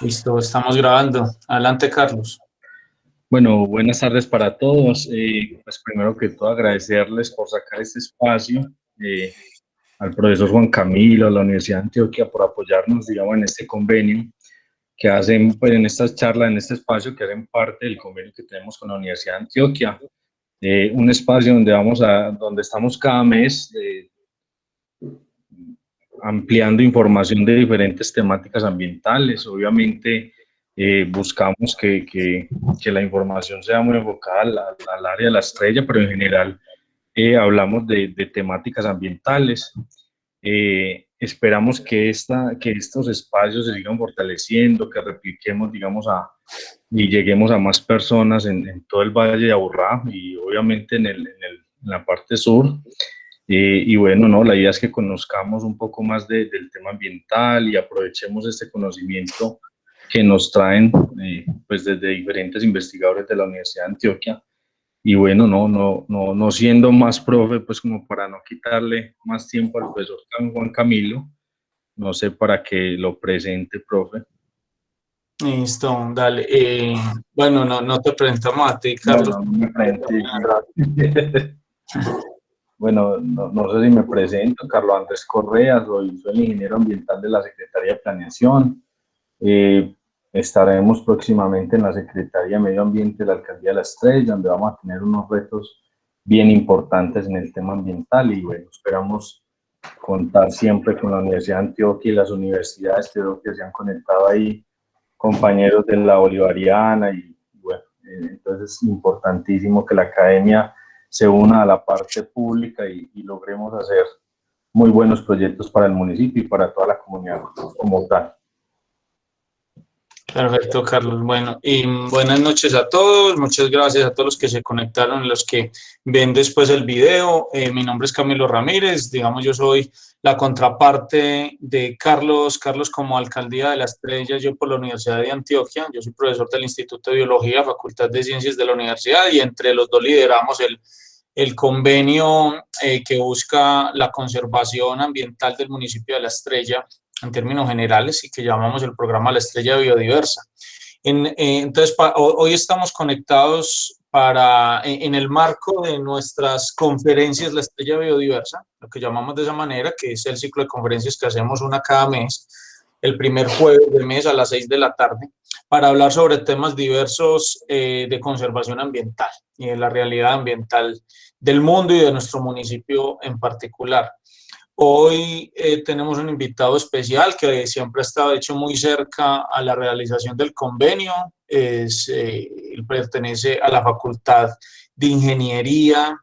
Listo, estamos grabando. Adelante, Carlos. Bueno, buenas tardes para todos. Pues primero que todo agradecerles por sacar este espacio, al profesor Juan Camilo, a la Universidad de Antioquia por apoyarnos, digamos, en este convenio que hacen, pues en estas charlas, en este espacio que hacen parte del convenio que tenemos con la Universidad de Antioquia. Un espacio donde estamos cada mes ampliando información de diferentes temáticas ambientales. Obviamente buscamos que la información sea muy enfocada al área de la estrella, pero en general hablamos de temáticas ambientales. Esperamos que estos espacios se sigan fortaleciendo, que repliquemos, digamos, y lleguemos a más personas en todo el Valle de Aburrá y obviamente en la parte sur. Y bueno, no, la idea es que conozcamos un poco más del tema ambiental y aprovechemos este conocimiento que nos traen pues desde diferentes investigadores de la Universidad de Antioquia. Y bueno, no siendo más profe, pues como para no quitarle más tiempo al profesor Juan Camilo, no sé para que lo presente, profe. Listo, dale. Bueno, no te presentamos a ti, No, Carlos. no me presente. Bueno, no sé si me presento, Carlos Andrés Correa, soy el ingeniero ambiental de la Secretaría de Planeación. Estaremos próximamente en la Secretaría de Medio Ambiente de la Alcaldía de La Estrella, donde vamos a tener unos retos bien importantes en el tema ambiental y bueno, esperamos contar siempre con la Universidad de Antioquia y las universidades que se han conectado ahí, compañeros de la Bolivariana y bueno, entonces es importantísimo que la academia se una a la parte pública y logremos hacer muy buenos proyectos para el municipio y para toda la comunidad como tal. Perfecto, Carlos. Bueno, y buenas noches a todos. Muchas gracias a todos los que se conectaron, los que ven después el video. Mi nombre es Camilo Ramírez. Digamos, yo soy la contraparte de Carlos. Carlos como Alcaldía de la Estrella, yo por la Universidad de Antioquia. Yo soy profesor del Instituto de Biología, Facultad de Ciencias de la Universidad, y entre los dos lideramos el convenio que busca la conservación ambiental del municipio de La Estrella en términos generales y que llamamos el programa La Estrella Biodiversa. Entonces, hoy estamos conectados en el marco de nuestras conferencias La Estrella Biodiversa, lo que llamamos de esa manera, que es el ciclo de conferencias que hacemos una cada mes, el primer jueves del mes a las 6 de la tarde, para hablar sobre temas diversos de conservación ambiental y de la realidad ambiental del mundo y de nuestro municipio en particular. Hoy tenemos un invitado especial que siempre ha estado hecho muy cerca a la realización del convenio. Él pertenece a la Facultad de Ingeniería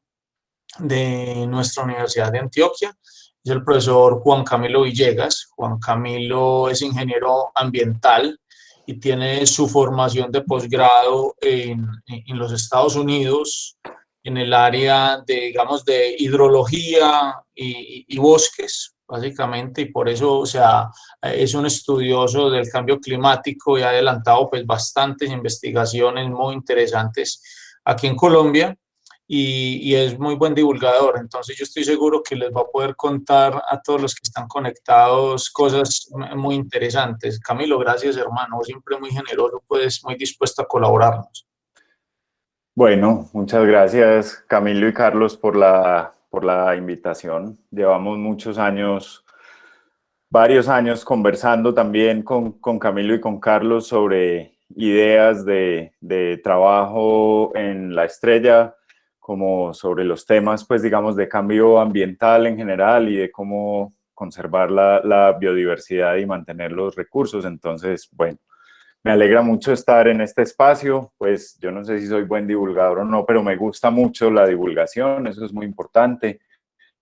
de nuestra Universidad de Antioquia. Es el profesor Juan Camilo Villegas. Juan Camilo es ingeniero ambiental y tiene su formación de posgrado en los Estados Unidos en el área de, digamos, de hidrología y bosques, básicamente, y por eso, o sea, es un estudioso del cambio climático y ha adelantado pues bastantes investigaciones muy interesantes aquí en Colombia y es muy buen divulgador. Entonces yo estoy seguro que les va a poder contar a todos los que están conectados cosas muy interesantes. Camilo, gracias hermano, siempre muy generoso, pues muy dispuesto a colaborarnos. Bueno, muchas gracias Camilo y Carlos por la invitación. Llevamos muchos años, varios años conversando también con Camilo y con Carlos sobre ideas de trabajo en La Estrella, como sobre los temas, pues digamos, de cambio ambiental en general y de cómo conservar la biodiversidad y mantener los recursos. Entonces, bueno, me alegra mucho estar en este espacio, pues yo no sé si soy buen divulgador o no, pero me gusta mucho la divulgación, eso es muy importante.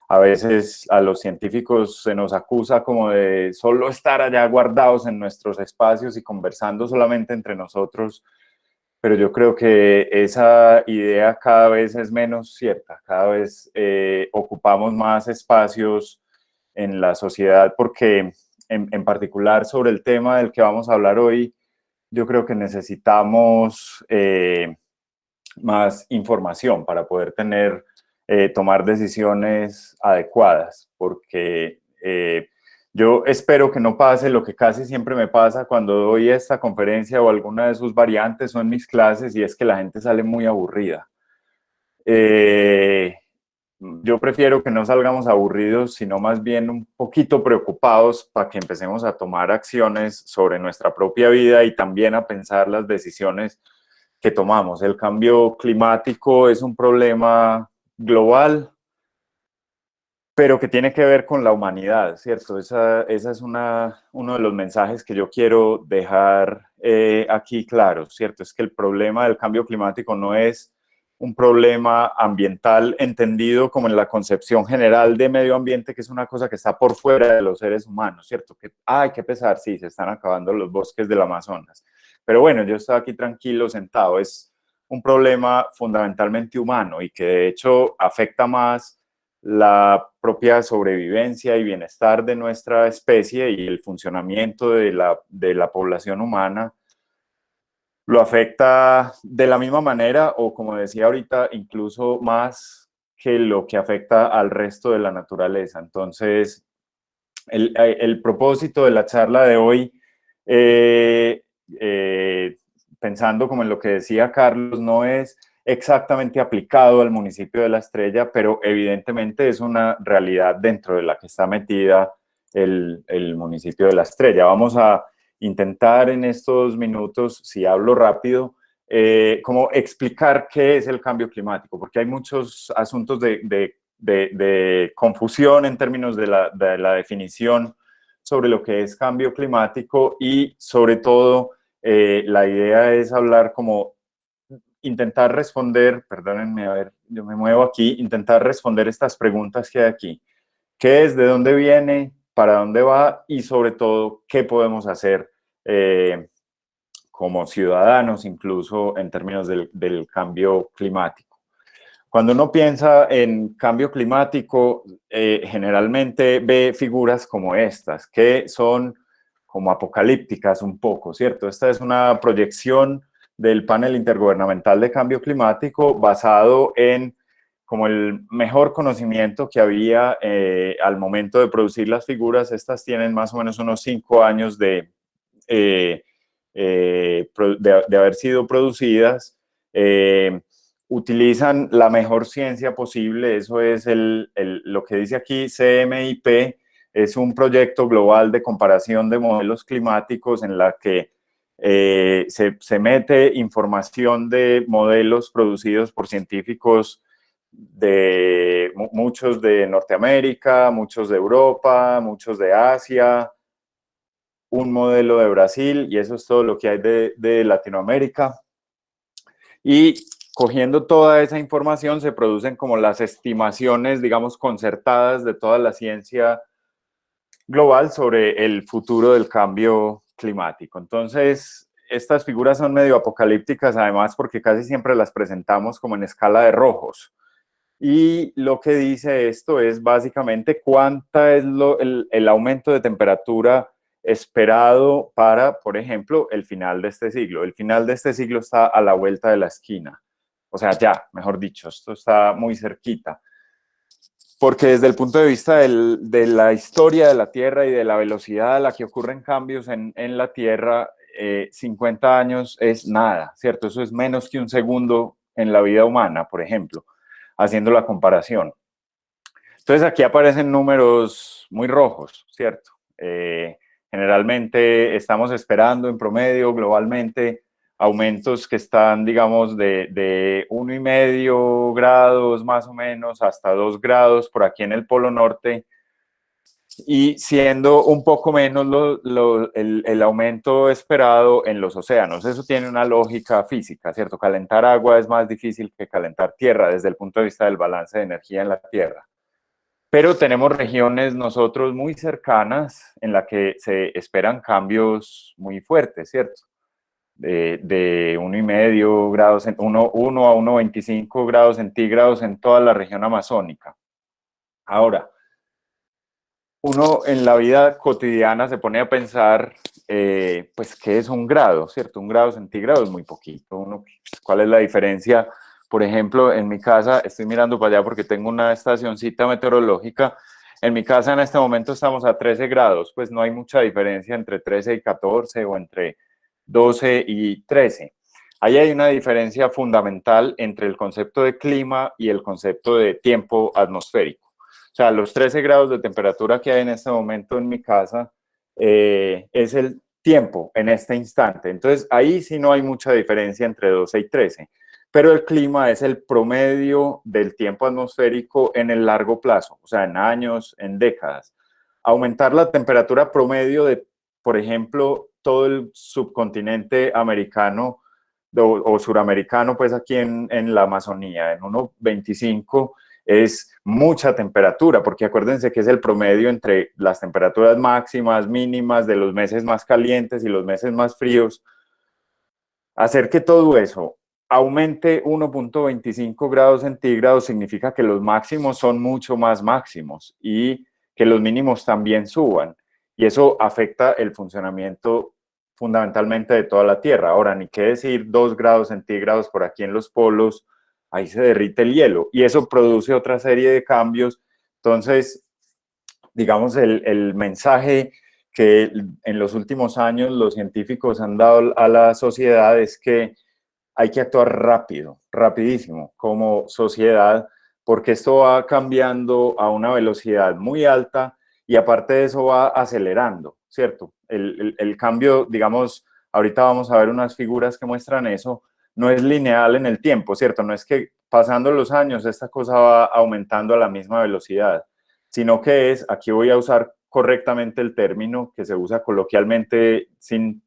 A veces a los científicos se nos acusa como de solo estar allá guardados en nuestros espacios y conversando solamente entre nosotros, pero yo creo que esa idea cada vez es menos cierta, cada vez ocupamos más espacios en la sociedad porque en particular sobre el tema del que vamos a hablar hoy, yo creo que necesitamos más información para poder tomar decisiones adecuadas, porque Yo espero que no pase lo que casi siempre me pasa cuando doy esta conferencia o alguna de sus variantes o en mis clases, y es que la gente sale muy aburrida. Yo prefiero que no salgamos aburridos, sino más bien un poquito preocupados para que empecemos a tomar acciones sobre nuestra propia vida y también a pensar las decisiones que tomamos. El cambio climático es un problema global, pero que tiene que ver con la humanidad, ¿cierto? Esa es uno de los mensajes que yo quiero dejar aquí claro, ¿cierto? Es que el problema del cambio climático no es un problema ambiental entendido como en la concepción general de medio ambiente, que es una cosa que está por fuera de los seres humanos, ¿cierto? Que, ay, qué pesar, sí, se están acabando los bosques del Amazonas. Pero bueno, yo estoy aquí tranquilo, sentado. Es un problema fundamentalmente humano y que de hecho afecta más la propia sobrevivencia y bienestar de nuestra especie y el funcionamiento de la población humana. Lo afecta de la misma manera o, como decía ahorita, incluso más que lo que afecta al resto de la naturaleza. Entonces, el propósito de la charla de hoy, eh, pensando como en lo que decía Carlos, no es exactamente aplicado al municipio de La Estrella, pero evidentemente es una realidad dentro de la que está metida el municipio de La Estrella. Vamos a intentar en estos minutos, si hablo rápido, como explicar qué es el cambio climático, porque hay muchos asuntos de confusión en términos de la definición sobre lo que es cambio climático y sobre todo la idea es hablar como intentar responder, perdónenme, a ver, yo me muevo aquí, intentar responder estas preguntas que hay aquí. ¿Qué es? ¿De dónde viene? ¿Para dónde va? Y sobre todo, ¿qué podemos hacer como ciudadanos, incluso en términos del cambio climático? Cuando uno piensa en cambio climático, generalmente ve figuras como estas, que son como apocalípticas un poco, ¿cierto? Esta es una proyección del panel intergubernamental de cambio climático basado en como el mejor conocimiento que había al momento de producir las figuras. Estas tienen más o menos unos 5 años de haber sido producidas. Utilizan la mejor ciencia posible, eso es lo que dice aquí CMIP, es un proyecto global de comparación de modelos climáticos en la que se mete información de modelos producidos por científicos de muchos de Norteamérica, muchos de Europa, muchos de Asia, un modelo de Brasil, y eso es todo lo que hay de Latinoamérica. Y cogiendo toda esa información se producen como las estimaciones, digamos, concertadas de toda la ciencia global sobre el futuro del cambio climático. Entonces, estas figuras son medio apocalípticas, además, porque casi siempre las presentamos como en escala de rojos. Y lo que dice esto es básicamente cuánta es el aumento de temperatura esperado para, por ejemplo, el final de este siglo. El final de este siglo está a la vuelta de la esquina. O sea, ya, mejor dicho, esto está muy cerquita. Porque desde el punto de vista de la historia de la Tierra y de la velocidad a la que ocurren cambios en la Tierra, 50 años es nada, ¿cierto? Eso es menos que un segundo en la vida humana, por ejemplo, haciendo la comparación. Entonces aquí aparecen números muy rojos, ¿cierto? Generalmente estamos esperando en promedio globalmente aumentos que están, digamos, de 1,5 grados más o menos hasta 2 grados por aquí en el Polo Norte, y siendo un poco menos el aumento esperado en los océanos. Eso tiene una lógica física, ¿cierto? Calentar agua es más difícil que calentar tierra desde el punto de vista del balance de energía en la Tierra. Pero tenemos regiones nosotros muy cercanas en las que se esperan cambios muy fuertes, ¿cierto? De 1,5 grados, 1 a 1,25 grados centígrados en toda la región amazónica. Ahora, uno en la vida cotidiana se pone a pensar, pues, ¿qué es 1 grado, cierto? 1 grado centígrado es muy poquito. ¿Cuál es la diferencia? Por ejemplo, en mi casa, estoy mirando para allá porque tengo una estacioncita meteorológica, En mi casa en este momento estamos a 13 grados, pues no hay mucha diferencia entre 13 y 14 o entre 12 y 13. Ahí hay una diferencia fundamental entre el concepto de clima y el concepto de tiempo atmosférico. O sea, los 13 grados de temperatura que hay en este momento en mi casa es el tiempo en este instante. Entonces, ahí sí no hay mucha diferencia entre 12 y 13. Pero el clima es el promedio del tiempo atmosférico en el largo plazo, o sea, en años, en décadas. Aumentar la temperatura promedio de, por ejemplo, todo el subcontinente americano o suramericano, pues aquí en la Amazonía, en 1,25 es mucha temperatura, porque acuérdense que es el promedio entre las temperaturas máximas, mínimas de los meses más calientes y los meses más fríos. Hacer que todo eso aumente 1,25 grados centígrados significa que los máximos son mucho más máximos y que los mínimos también suban. Y eso afecta el funcionamiento fundamentalmente de toda la Tierra. Ahora, ni qué decir 2 grados centígrados por aquí en los polos, ahí se derrite el hielo y eso produce otra serie de cambios. Entonces, digamos, el mensaje que en los últimos años los científicos han dado a la sociedad es que hay que actuar rápido, rapidísimo como sociedad, porque esto va cambiando a una velocidad muy alta y aparte de eso va acelerando, ¿cierto? El cambio, digamos, ahorita vamos a ver unas figuras que muestran eso, no es lineal en el tiempo, ¿cierto? No es que pasando los años esta cosa va aumentando a la misma velocidad, sino que es, aquí voy a usar correctamente el término que se usa coloquialmente sin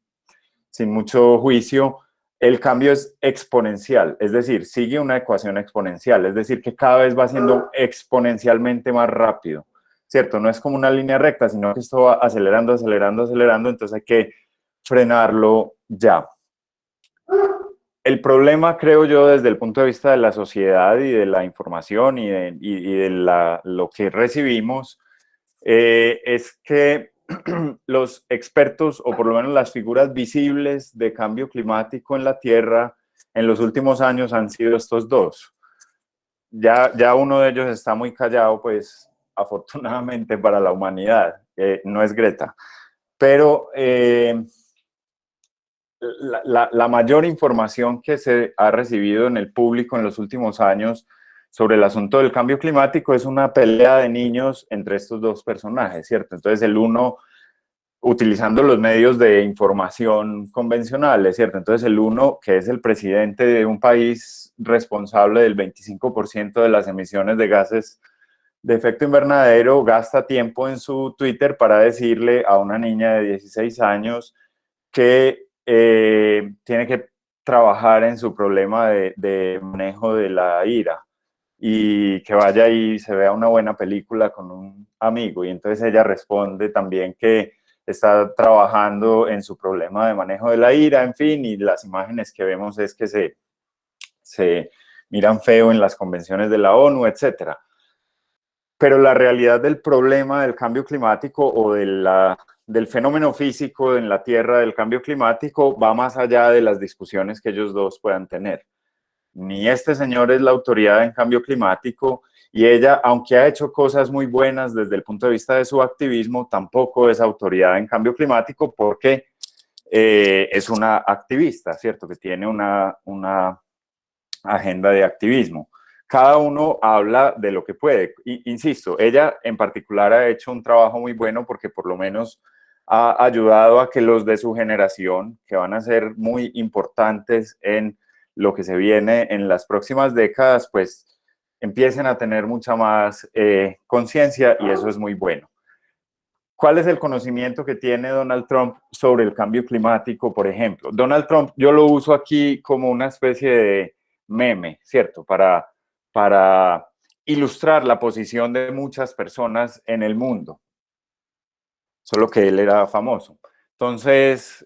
mucho juicio, el cambio es exponencial, es decir, sigue una ecuación exponencial, es decir, que cada vez va siendo exponencialmente más rápido, ¿cierto? No es como una línea recta, sino que esto va acelerando, acelerando, acelerando, entonces hay que frenarlo ya. El problema, creo yo, desde el punto de vista de la sociedad y de la información y de lo que recibimos, es que los expertos, o por lo menos las figuras visibles de cambio climático en la Tierra en los últimos años han sido estos dos. Ya uno de ellos está muy callado, pues afortunadamente para la humanidad, no es Greta. Pero la mayor información que se ha recibido en el público en los últimos años sobre el asunto del cambio climático es una pelea de niños entre estos dos personajes, ¿cierto? Entonces el uno utilizando los medios de información convencionales, ¿cierto? Entonces el uno, que es el presidente de un país responsable del 25% de las emisiones de gases de efecto invernadero, gasta tiempo en su Twitter para decirle a una niña de 16 años que tiene que trabajar en su problema de manejo de la ira y que vaya y se vea una buena película con un amigo. Y entonces ella responde también que está trabajando en su problema de manejo de la ira, en fin, y las imágenes que vemos es que se miran feo en las convenciones de la ONU, etcétera. Pero la realidad del problema del cambio climático o del fenómeno físico en la Tierra del cambio climático va más allá de las discusiones que ellos dos puedan tener. Ni este señor es la autoridad en cambio climático y ella, aunque ha hecho cosas muy buenas desde el punto de vista de su activismo, tampoco es autoridad en cambio climático porque es una activista, ¿cierto? Que tiene una agenda de activismo. Cada uno habla de lo que puede. Insisto, ella en particular ha hecho un trabajo muy bueno porque por lo menos ha ayudado a que los de su generación, que van a ser muy importantes en lo que se viene en las próximas décadas, pues empiecen a tener mucha más conciencia y eso es muy bueno. ¿Cuál es el conocimiento que tiene Donald Trump sobre el cambio climático, por ejemplo? Donald Trump, yo lo uso aquí como una especie de meme, ¿cierto? Para ilustrar la posición de muchas personas en el mundo. Solo que él era famoso. Entonces,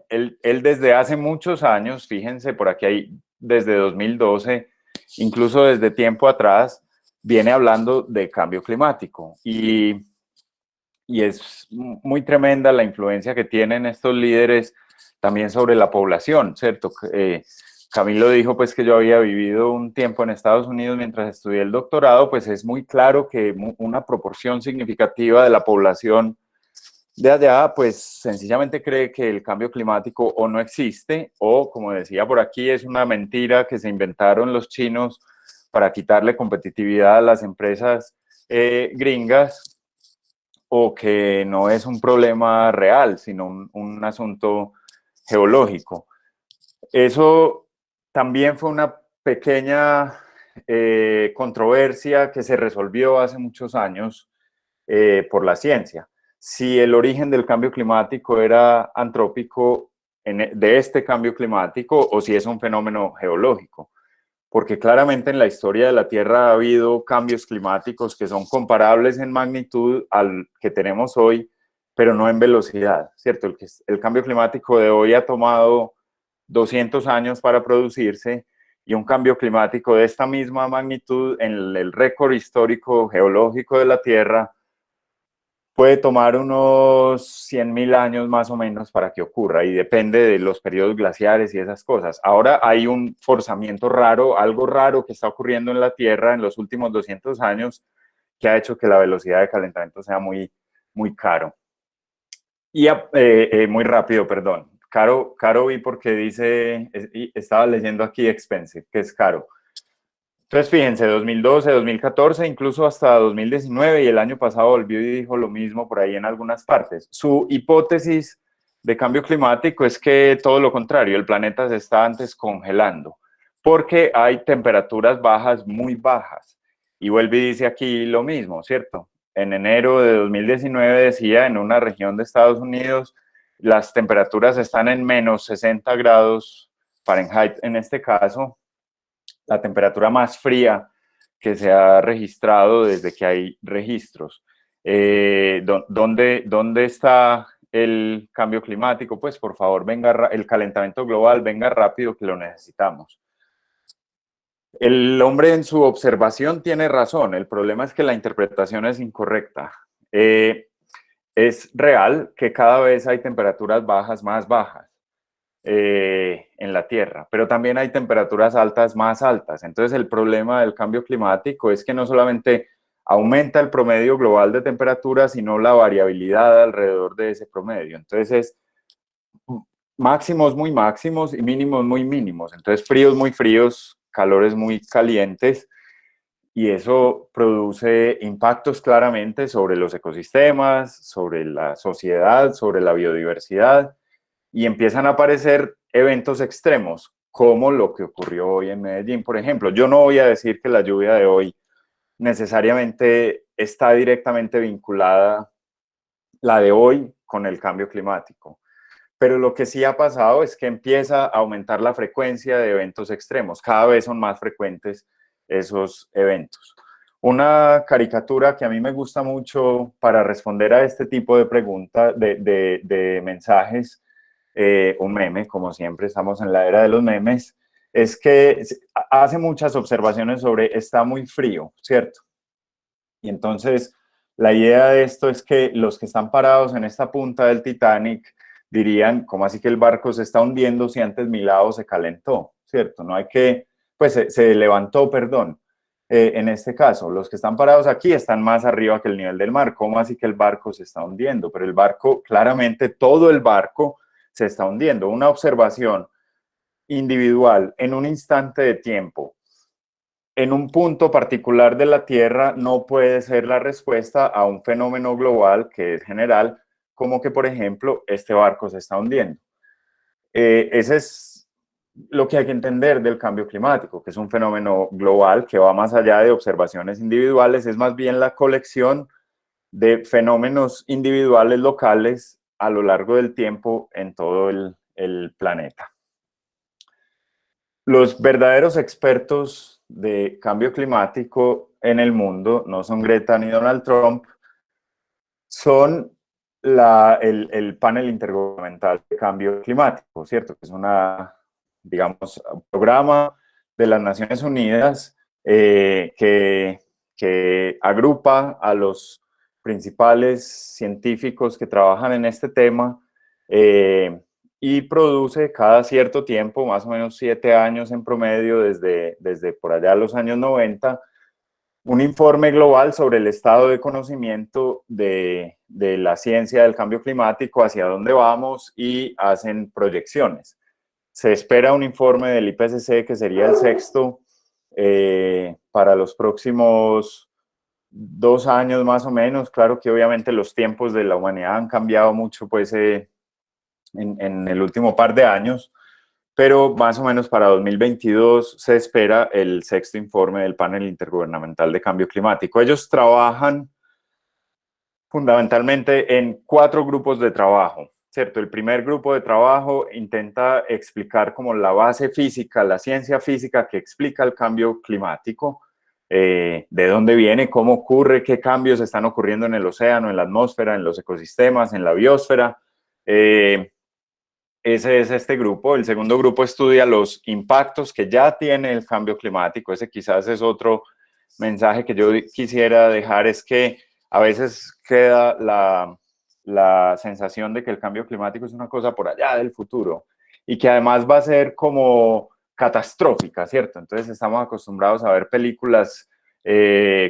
él desde hace muchos años, fíjense, por aquí hay desde 2012, incluso desde tiempo atrás, viene hablando de cambio climático. Y es muy tremenda la influencia que tienen estos líderes también sobre la población, ¿cierto? Camilo dijo pues que yo había vivido un tiempo en Estados Unidos mientras estudié el doctorado, pues es muy claro que una proporción significativa de la población de allá pues sencillamente cree que el cambio climático o no existe o, como decía por aquí, es una mentira que se inventaron los chinos para quitarle competitividad a las empresas gringas, o que no es un problema real, sino un asunto geológico. Eso también fue una pequeña controversia que se resolvió hace muchos años por la ciencia. Si el origen del cambio climático era antrópico de este cambio climático o si es un fenómeno geológico, porque claramente en la historia de la Tierra ha habido cambios climáticos que son comparables en magnitud al que tenemos hoy, pero no en velocidad, ¿cierto? El cambio climático de hoy ha tomado 200 años para producirse y un cambio climático de esta misma magnitud en el récord histórico geológico de la Tierra puede tomar unos 100.000 años más o menos para que ocurra y depende de los periodos glaciares y esas cosas. Ahora hay un forzamiento raro, algo raro que está ocurriendo en la Tierra en los últimos 200 años que ha hecho que la velocidad de calentamiento sea muy, muy caro. Y muy rápido, perdón. Caro vi porque dice, estaba leyendo aquí expensive, que es caro. Entonces, fíjense, 2012, 2014, incluso hasta 2019 y el año pasado volvió y dijo lo mismo por ahí en algunas partes. Su hipótesis de cambio climático es que todo lo contrario, el planeta se está antes congelando porque hay temperaturas bajas muy bajas. Y vuelve y dice aquí lo mismo, ¿cierto? En enero de 2019 decía en una región de Estados Unidos, las temperaturas están en menos 60 grados Fahrenheit en este caso, la temperatura más fría que se ha registrado desde que hay registros. ¿Dónde está el cambio climático? Pues por favor, venga el calentamiento global, venga rápido que lo necesitamos. El hombre en su observación tiene razón, el problema es que la interpretación es incorrecta. Es real que cada vez hay temperaturas bajas más bajas en la Tierra, pero también hay temperaturas altas más altas. Entonces el problema del cambio climático es que no solamente aumenta el promedio global de temperatura, sino la variabilidad alrededor de ese promedio. Entonces es máximos muy máximos y mínimos muy mínimos. Entonces fríos muy fríos, calores muy calientes, y eso produce impactos claramente sobre los ecosistemas, sobre la sociedad, sobre la biodiversidad, y empiezan a aparecer eventos extremos, como lo que ocurrió hoy en Medellín, por ejemplo. Yo no voy a decir que la lluvia de hoy necesariamente está directamente vinculada, la de hoy, con el cambio climático. Pero lo que sí ha pasado es que empieza a aumentar la frecuencia de eventos extremos. Cada vez son más frecuentes esos eventos. Una caricatura que a mí me gusta mucho para responder a este tipo de preguntas, de mensajes, un meme, como siempre estamos en la era de los memes, es que hace muchas observaciones sobre está muy frío, ¿cierto? Y entonces la idea de esto es que los que están parados en esta punta del Titanic dirían, ¿cómo así que el barco se está hundiendo si antes mi lado se calentó? ¿Cierto? No hay que, pues se levantó, perdón. En este caso, los que están parados aquí están más arriba que el nivel del mar. ¿Cómo así que el barco se está hundiendo? Pero el barco, claramente todo el barco se está hundiendo. Una observación individual en un instante de tiempo, en un punto particular de la Tierra, no puede ser la respuesta a un fenómeno global que es general, como que, por ejemplo, este barco se está hundiendo. Ese es lo que hay que entender del cambio climático, que es un fenómeno global que va más allá de observaciones individuales, es más bien la colección de fenómenos individuales locales a lo largo del tiempo en todo el planeta. Los verdaderos expertos de cambio climático en el mundo no son Greta ni Donald Trump, son el panel intergubernamental de cambio climático, ¿cierto? Que es digamos, un programa de las Naciones Unidas que agrupa a los principales científicos que trabajan en este tema y produce cada cierto tiempo, más o menos 7 años en promedio, desde por allá los años 90, un informe global sobre el estado de conocimiento de la ciencia del cambio climático, hacia dónde vamos, y hacen proyecciones. Se espera un informe del IPCC, que sería el sexto, para los próximos 2 años más o menos. Claro que obviamente los tiempos de la humanidad han cambiado mucho pues, en el último par de años, pero más o menos para 2022 se espera el sexto informe del Panel Intergubernamental de Cambio Climático. Ellos trabajan fundamentalmente en 4 grupos de trabajo, ¿cierto? El primer grupo de trabajo intenta explicar como la base física, la ciencia física que explica el cambio climático, de dónde viene, cómo ocurre, qué cambios están ocurriendo en el océano, en la atmósfera, en los ecosistemas, en la biosfera. Ese es este grupo. El segundo grupo estudia los impactos que ya tiene el cambio climático. Ese quizás es otro mensaje que yo quisiera dejar, es que a veces queda la sensación de que el cambio climático es una cosa por allá del futuro y que además va a ser como catastrófica, ¿cierto? Entonces estamos acostumbrados a ver películas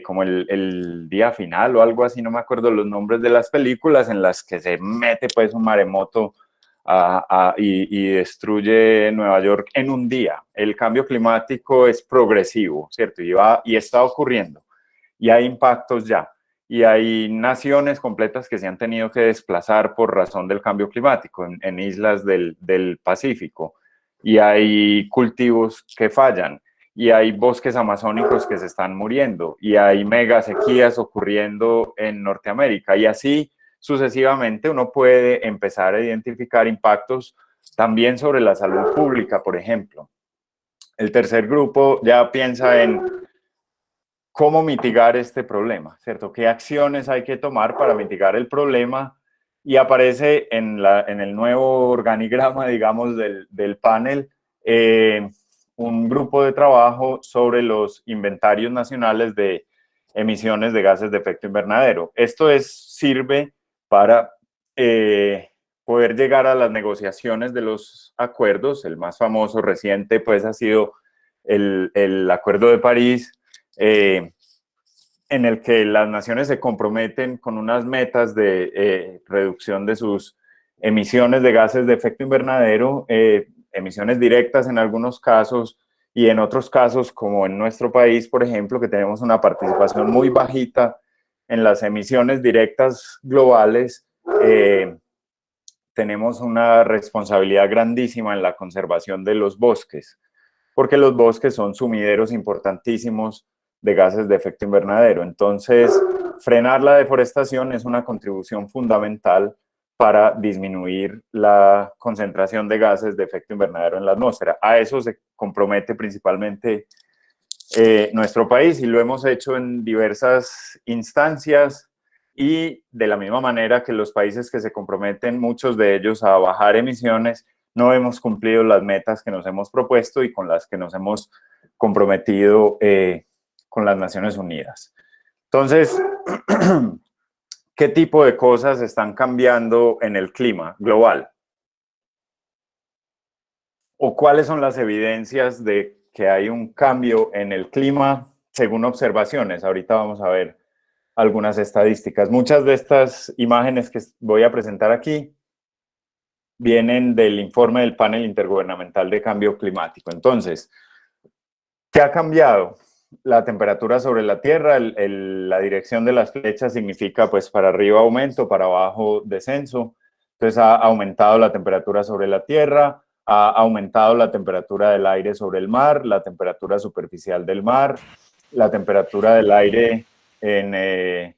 como el Día Final o algo así, no me acuerdo los nombres de las películas, en las que se mete pues un maremoto y destruye Nueva York en un día. El cambio climático es progresivo, ¿cierto? Y está ocurriendo. Y hay impactos ya. Y hay naciones completas que se han tenido que desplazar por razón del cambio climático en islas del Pacífico. Y hay cultivos que fallan. Y hay bosques amazónicos que se están muriendo. Y hay mega sequías ocurriendo en Norteamérica. Y así sucesivamente uno puede empezar a identificar impactos también sobre la salud pública, por ejemplo. El tercer grupo ya piensa en cómo mitigar este problema, ¿cierto? ¿Qué acciones hay que tomar para mitigar el problema? Y aparece en el nuevo organigrama, digamos, del panel, un grupo de trabajo sobre los inventarios nacionales de emisiones de gases de efecto invernadero. Esto sirve para poder llegar a las negociaciones de los acuerdos. El más famoso reciente pues ha sido el Acuerdo de París, en el que las naciones se comprometen con unas metas de reducción de sus emisiones de gases de efecto invernadero, emisiones directas en algunos casos, y en otros casos, como en nuestro país, por ejemplo, que tenemos una participación muy bajita en las emisiones directas globales, tenemos una responsabilidad grandísima en la conservación de los bosques, porque los bosques son sumideros importantísimos de gases de efecto invernadero. Entonces, frenar la deforestación es una contribución fundamental para disminuir la concentración de gases de efecto invernadero en la atmósfera. A eso se compromete principalmente nuestro país, y lo hemos hecho en diversas instancias, y de la misma manera que los países que se comprometen, muchos de ellos, a bajar emisiones, no hemos cumplido las metas que nos hemos propuesto y con las que nos hemos comprometido con las Naciones Unidas. Entonces, ¿qué tipo de cosas están cambiando en el clima global? ¿O cuáles son las evidencias de que hay un cambio en el clima según observaciones? Ahorita vamos a ver algunas estadísticas. Muchas de estas imágenes que voy a presentar aquí vienen del informe del Panel Intergubernamental de Cambio Climático. Entonces, ¿qué ha cambiado? La temperatura sobre la Tierra, la dirección de las flechas significa pues para arriba aumento, para abajo descenso. Entonces ha aumentado la temperatura sobre la Tierra, ha aumentado la temperatura del aire sobre el mar, la temperatura superficial del mar, la temperatura del aire en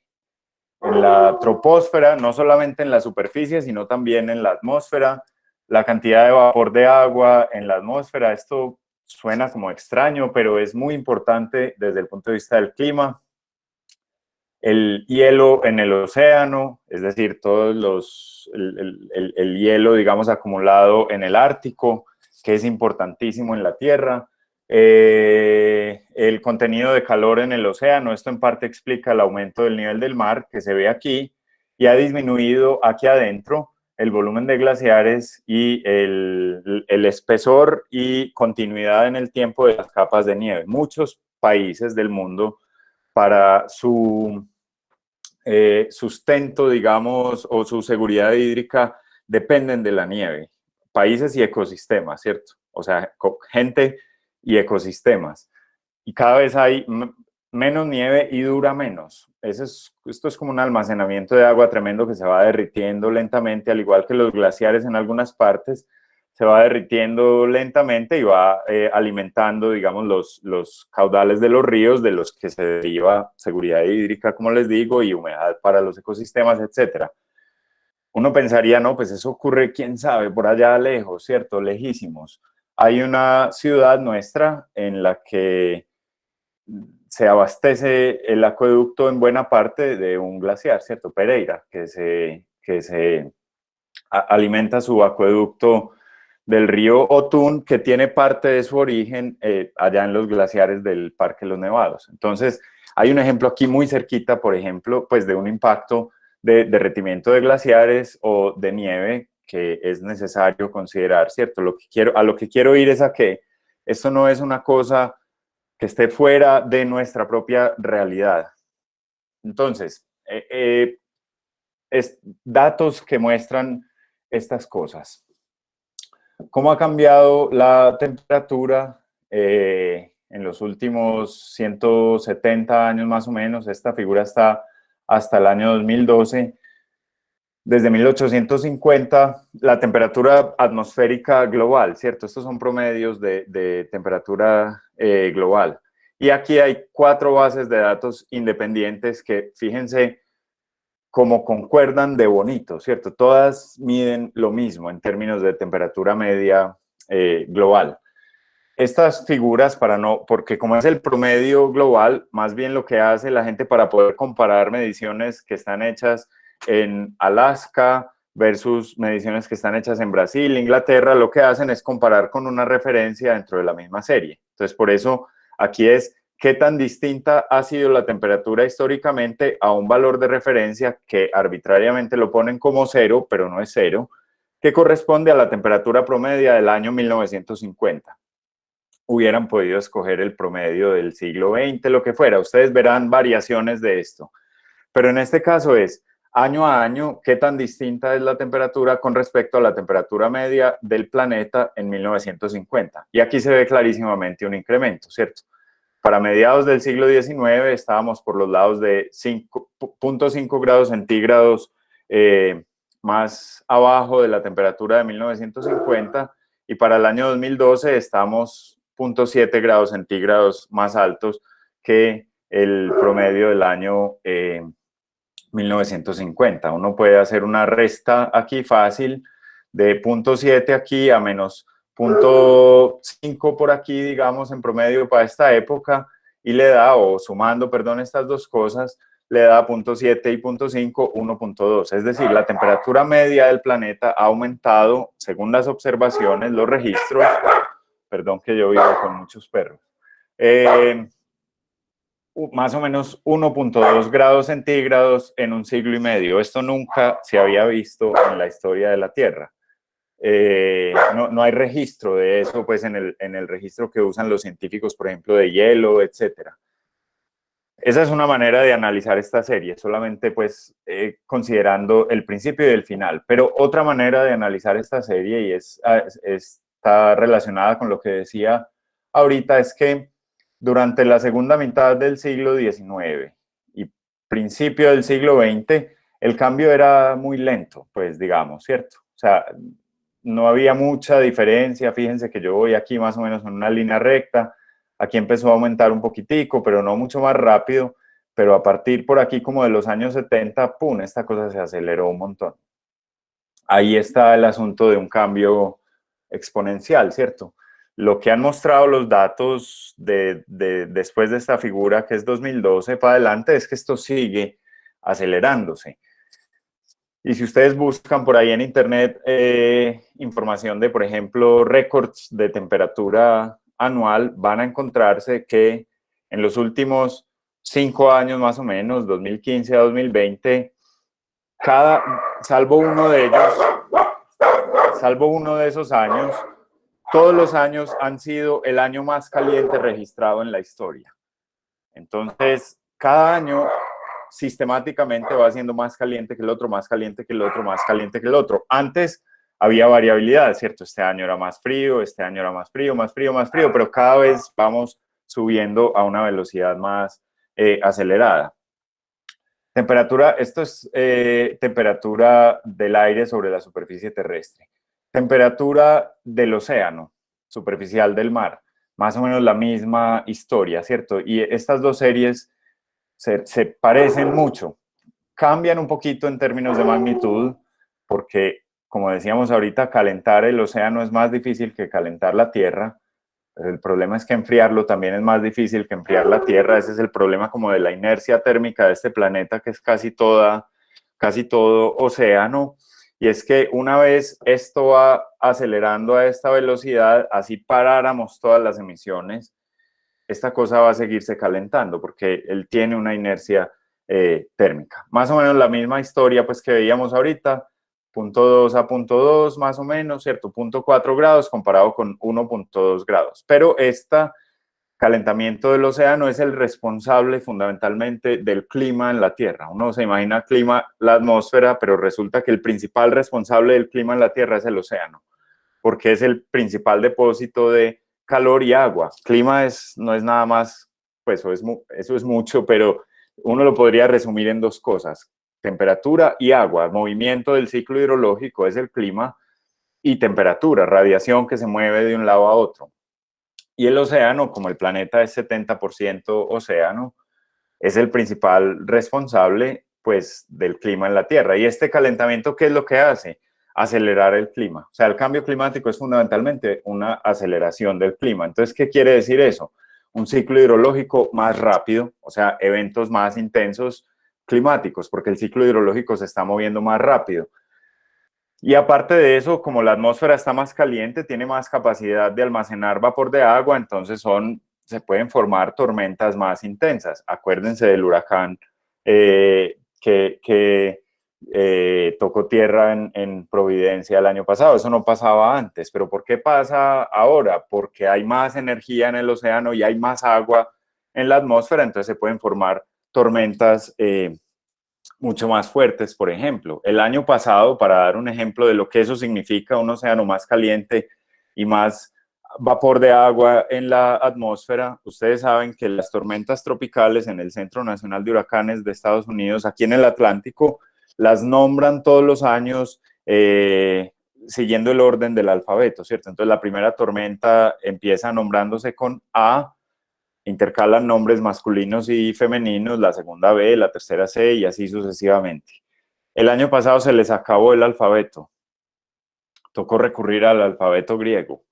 la troposfera, no solamente en la superficie, sino también en la atmósfera, la cantidad de vapor de agua en la atmósfera. Esto suena como extraño, pero es muy importante desde el punto de vista del clima. El hielo en el océano, es decir, todos el hielo, digamos, acumulado en el Ártico, que es importantísimo en la Tierra. El contenido de calor en el océano, esto en parte explica el aumento del nivel del mar que se ve aquí, y ha disminuido aquí adentro el volumen de glaciares y el espesor y continuidad en el tiempo de las capas de nieve. Muchos países del mundo, para su sustento, digamos, o su seguridad hídrica, dependen de la nieve. Países y ecosistemas, ¿cierto? O sea, gente y ecosistemas. Y cada vez hay menos nieve y dura menos. Esto es como un almacenamiento de agua tremendo que se va derritiendo lentamente, al igual que los glaciares en algunas partes, se va derritiendo lentamente y va alimentando, digamos, los caudales de los ríos, de los que se deriva seguridad hídrica, como les digo, y humedad para los ecosistemas, etcétera. Uno pensaría, no, pues eso ocurre, quién sabe, por allá lejos, ¿cierto? Lejísimos. Hay una ciudad nuestra en la que se abastece el acueducto en buena parte de un glaciar, ¿cierto? Pereira, que se alimenta su acueducto del río Otún, que tiene parte de su origen allá en los glaciares del Parque Los Nevados. Entonces, hay un ejemplo aquí muy cerquita, por ejemplo, pues de un impacto de derretimiento de glaciares o de nieve que es necesario considerar, ¿cierto? A lo que quiero ir es a que esto no es una cosa que esté fuera de nuestra propia realidad. Entonces, datos que muestran estas cosas. ¿Cómo ha cambiado la temperatura en los últimos 170 años más o menos? Esta figura está hasta el año 2012. Desde 1850, la temperatura atmosférica global, ¿cierto? Estos son promedios de temperatura global. Y aquí hay 4 bases de datos independientes que, fíjense, como concuerdan de bonito, ¿cierto? Todas miden lo mismo en términos de temperatura media global. Estas figuras, porque como es el promedio global, más bien lo que hace la gente para poder comparar mediciones que están hechas en Alaska versus mediciones que están hechas en Brasil, Inglaterra, lo que hacen es comparar con una referencia dentro de la misma serie. Entonces, por eso aquí es qué tan distinta ha sido la temperatura históricamente a un valor de referencia que arbitrariamente lo ponen como 0, pero no es 0, que corresponde a la temperatura promedia del año 1950. Hubieran podido escoger el promedio del siglo XX, lo que fuera. Ustedes verán variaciones de esto. Pero en este caso es año a año, qué tan distinta es la temperatura con respecto a la temperatura media del planeta en 1950. Y aquí se ve clarísimamente un incremento, ¿cierto? Para mediados del siglo XIX estábamos por los lados de 0.5 grados centígrados más abajo de la temperatura de 1950 y para el año 2012 estamos 0.7 grados centígrados más altos que el promedio del año 1950. Uno puede hacer una resta aquí fácil de 0.7 aquí a menos 0.5 por aquí, digamos, en promedio para esta época, y le da, o sumando, perdón, estas dos cosas, le da 0.7 y 0.5, 1.2. Es decir, la temperatura media del planeta ha aumentado, según las observaciones, los registros, perdón que yo vivo con muchos perros, más o menos 1.2 grados centígrados en un siglo y medio. Esto nunca se había visto en la historia de la Tierra. No hay registro de eso, pues, en el registro que usan los científicos, por ejemplo, de hielo, etcétera. Esa es una manera de analizar esta serie, solamente, pues, considerando el principio y el final. Pero otra manera de analizar esta serie, y está relacionada con lo que decía ahorita, es que durante la segunda mitad del siglo XIX y principio del siglo XX, el cambio era muy lento, pues, digamos, ¿cierto? O sea, no había mucha diferencia. Fíjense que yo voy aquí más o menos en una línea recta. Aquí empezó a aumentar un poquitico, pero no mucho más rápido. Pero a partir por aquí como de los años 70, ¡pum!, esta cosa se aceleró un montón. Ahí está el asunto de un cambio exponencial, ¿cierto? Lo que han mostrado los datos después de esta figura, que es 2012 para adelante, es que esto sigue acelerándose. Y si ustedes buscan por ahí en internet información de, por ejemplo, récords de temperatura anual, van a encontrarse que en los últimos 5 años más o menos, 2015 a 2020, salvo uno de ellos, salvo uno de esos años, todos los años han sido el año más caliente registrado en la historia. Entonces, cada año sistemáticamente va siendo más caliente que el otro, más caliente que el otro, más caliente que el otro. Antes había variabilidad, ¿cierto? Este año era más frío, este año era más frío, más frío, más frío, pero cada vez vamos subiendo a una velocidad más acelerada. Temperatura, esto es temperatura del aire sobre la superficie terrestre. Temperatura del océano, superficial del mar, más o menos la misma historia, ¿cierto? Y estas dos series se parecen mucho, cambian un poquito en términos de magnitud, porque, como decíamos ahorita, calentar el océano es más difícil que calentar la Tierra. El problema es que enfriarlo también es más difícil que enfriar la Tierra. Ese es el problema como de la inercia térmica de este planeta, que es casi todo océano. Y es que una vez esto va acelerando a esta velocidad, así paráramos todas las emisiones, esta cosa va a seguirse calentando porque él tiene una inercia térmica. Más o menos la misma historia pues que veíamos ahorita, 0.2 a 0.2 más o menos, ¿cierto? 0.4 grados comparado con 1.2 grados. Pero este calentamiento del océano es el responsable fundamentalmente del clima en la Tierra. Uno se imagina el clima, la atmósfera, pero resulta que el principal responsable del clima en la Tierra es el océano, porque es el principal depósito de calor y agua. Clima no es nada más, pues eso es mucho, pero uno lo podría resumir en dos cosas: temperatura y agua. Movimiento del ciclo hidrológico es el clima, y temperatura, radiación que se mueve de un lado a otro. Y el océano, como el planeta es 70% océano, es el principal responsable pues del clima en la Tierra. Y este calentamiento, ¿qué es lo que hace? Acelerar el clima. O sea, el cambio climático es fundamentalmente una aceleración del clima. Entonces, ¿qué quiere decir eso? Un ciclo hidrológico más rápido, o sea, eventos más intensos climáticos, porque el ciclo hidrológico se está moviendo más rápido. Y aparte de eso, como la atmósfera está más caliente, tiene más capacidad de almacenar vapor de agua, entonces se pueden formar tormentas más intensas. Acuérdense del huracán que tocó tierra en Providencia el año pasado. Eso no pasaba antes. ¿Pero por qué pasa ahora? Porque hay más energía en el océano y hay más agua en la atmósfera, entonces se pueden formar tormentas mucho más fuertes. Por ejemplo, el año pasado, para dar un ejemplo de lo que eso significa, un océano más caliente y más vapor de agua en la atmósfera, ustedes saben que las tormentas tropicales en el Centro Nacional de Huracanes de Estados Unidos, aquí en el Atlántico, las nombran todos los años siguiendo el orden del alfabeto, ¿cierto? Entonces la primera tormenta empieza nombrándose con A, intercalan nombres masculinos y femeninos, la segunda B, la tercera C y así sucesivamente. El año pasado se les acabó el alfabeto, tocó recurrir al alfabeto griego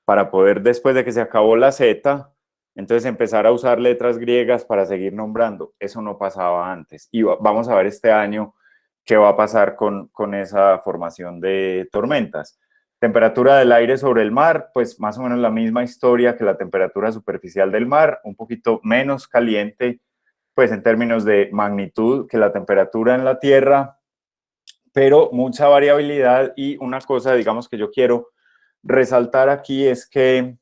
para poder, después de que se acabó la Z, entonces empezar a usar letras griegas para seguir nombrando. Eso no pasaba antes. Y vamos a ver este año qué va a pasar con esa formación de tormentas. Temperatura del aire sobre el mar, pues más o menos la misma historia que la temperatura superficial del mar, un poquito menos caliente, pues en términos de magnitud que la temperatura en la Tierra, pero mucha variabilidad. Y una cosa, digamos, que yo quiero resaltar aquí es que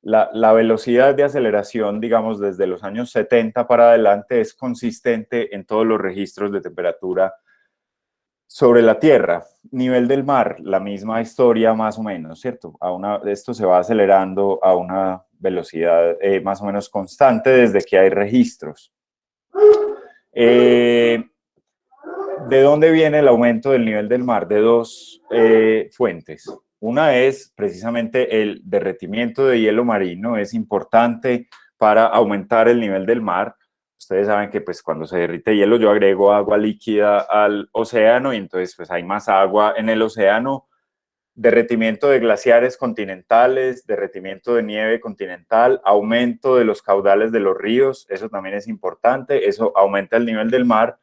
la velocidad de aceleración, digamos, desde los años 70 para adelante es consistente en todos los registros de temperatura sobre la Tierra. Nivel del mar, la misma historia más o menos, ¿cierto? Esto se va acelerando a una velocidad más o menos constante desde que hay registros. ¿De dónde viene el aumento del nivel del mar? De dos fuentes. Una es precisamente el derretimiento de hielo marino, es importante para aumentar el nivel del mar. Ustedes saben que pues cuando se derrite hielo yo agrego agua líquida al océano y entonces pues hay más agua en el océano. Derretimiento de glaciares continentales, derretimiento de nieve continental, aumento de los caudales de los ríos, eso también es importante, eso aumenta el nivel del mar.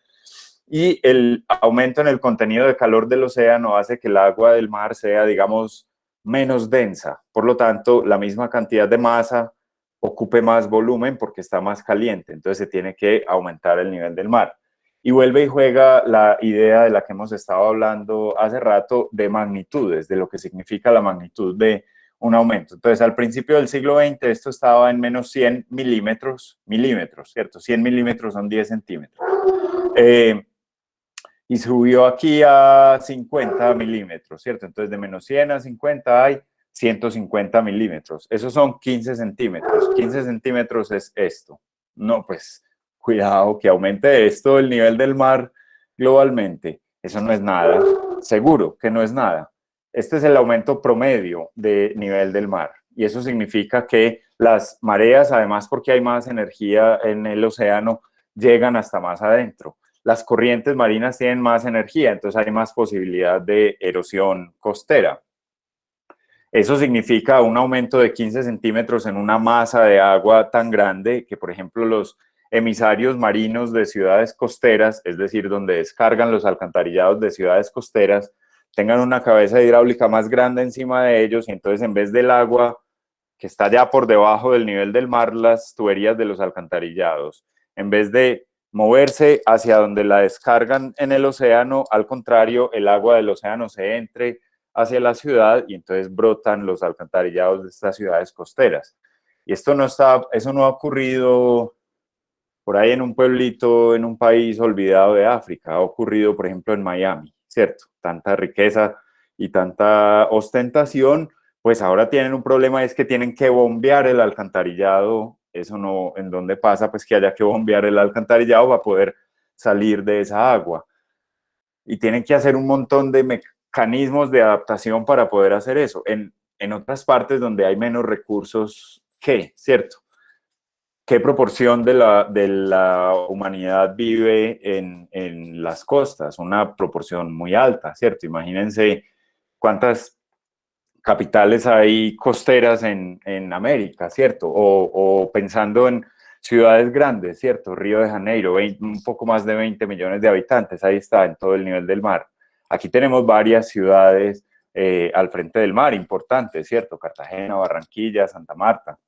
Y el aumento en el contenido de calor del océano hace que el agua del mar sea, digamos, menos densa. Por lo tanto, la misma cantidad de masa ocupe más volumen porque está más caliente. Entonces se tiene que aumentar el nivel del mar. y vuelve y juega la idea de la que hemos estado hablando hace rato de magnitudes, de lo que significa la magnitud de un aumento. Entonces, al principio del siglo XX esto estaba en menos 100 milímetros, ¿cierto? 100 milímetros son 10 centímetros. Y subió aquí a 50 milímetros, ¿cierto? Entonces, de menos 100 a 50 hay 150 milímetros. Esos son 15 centímetros. 15 centímetros es esto. No, pues, cuidado que aumente esto el nivel del mar globalmente. Eso no es nada. Seguro que no es nada. Este es el aumento promedio de nivel del mar. Y eso significa que las mareas, además porque hay más energía en el océano, llegan hasta más adentro. Las corrientes marinas tienen más energía, entonces hay más posibilidad de erosión costera. Eso significa un aumento de 15 centímetros en una masa de agua tan grande que, por ejemplo, los emisarios marinos de ciudades costeras, es decir, donde descargan los alcantarillados de ciudades costeras, tengan una cabeza hidráulica más grande encima de ellos y entonces en vez del agua que está ya por debajo del nivel del mar, las tuberías de los alcantarillados, en vez de moverse hacia donde la descargan en el océano, al contrario, el agua del océano se entre hacia la ciudad y entonces brotan los alcantarillados de estas ciudades costeras. Y eso no ha ocurrido por ahí en un pueblito, en un país olvidado de África, ha ocurrido, por ejemplo, en Miami, ¿cierto? Tanta riqueza y tanta ostentación, pues ahora tienen un problema, es que tienen que bombear el alcantarillado. Eso no, ¿en dónde pasa? Pues que haya que bombear el alcantarillado para poder salir de esa agua. Y tienen que hacer un montón de mecanismos de adaptación para poder hacer eso. En otras partes donde hay menos recursos, ¿qué? ¿Cierto? ¿Qué proporción de la humanidad vive en las costas? Una proporción muy alta, ¿cierto? Imagínense cuántas capitales hay costeras en América, ¿cierto? O pensando en ciudades grandes, ¿cierto? Río de Janeiro, un poco más de 20 millones de habitantes, ahí está, en todo el nivel del mar. Aquí tenemos varias ciudades al frente del mar, importantes, ¿cierto? Cartagena, Barranquilla, Santa Marta.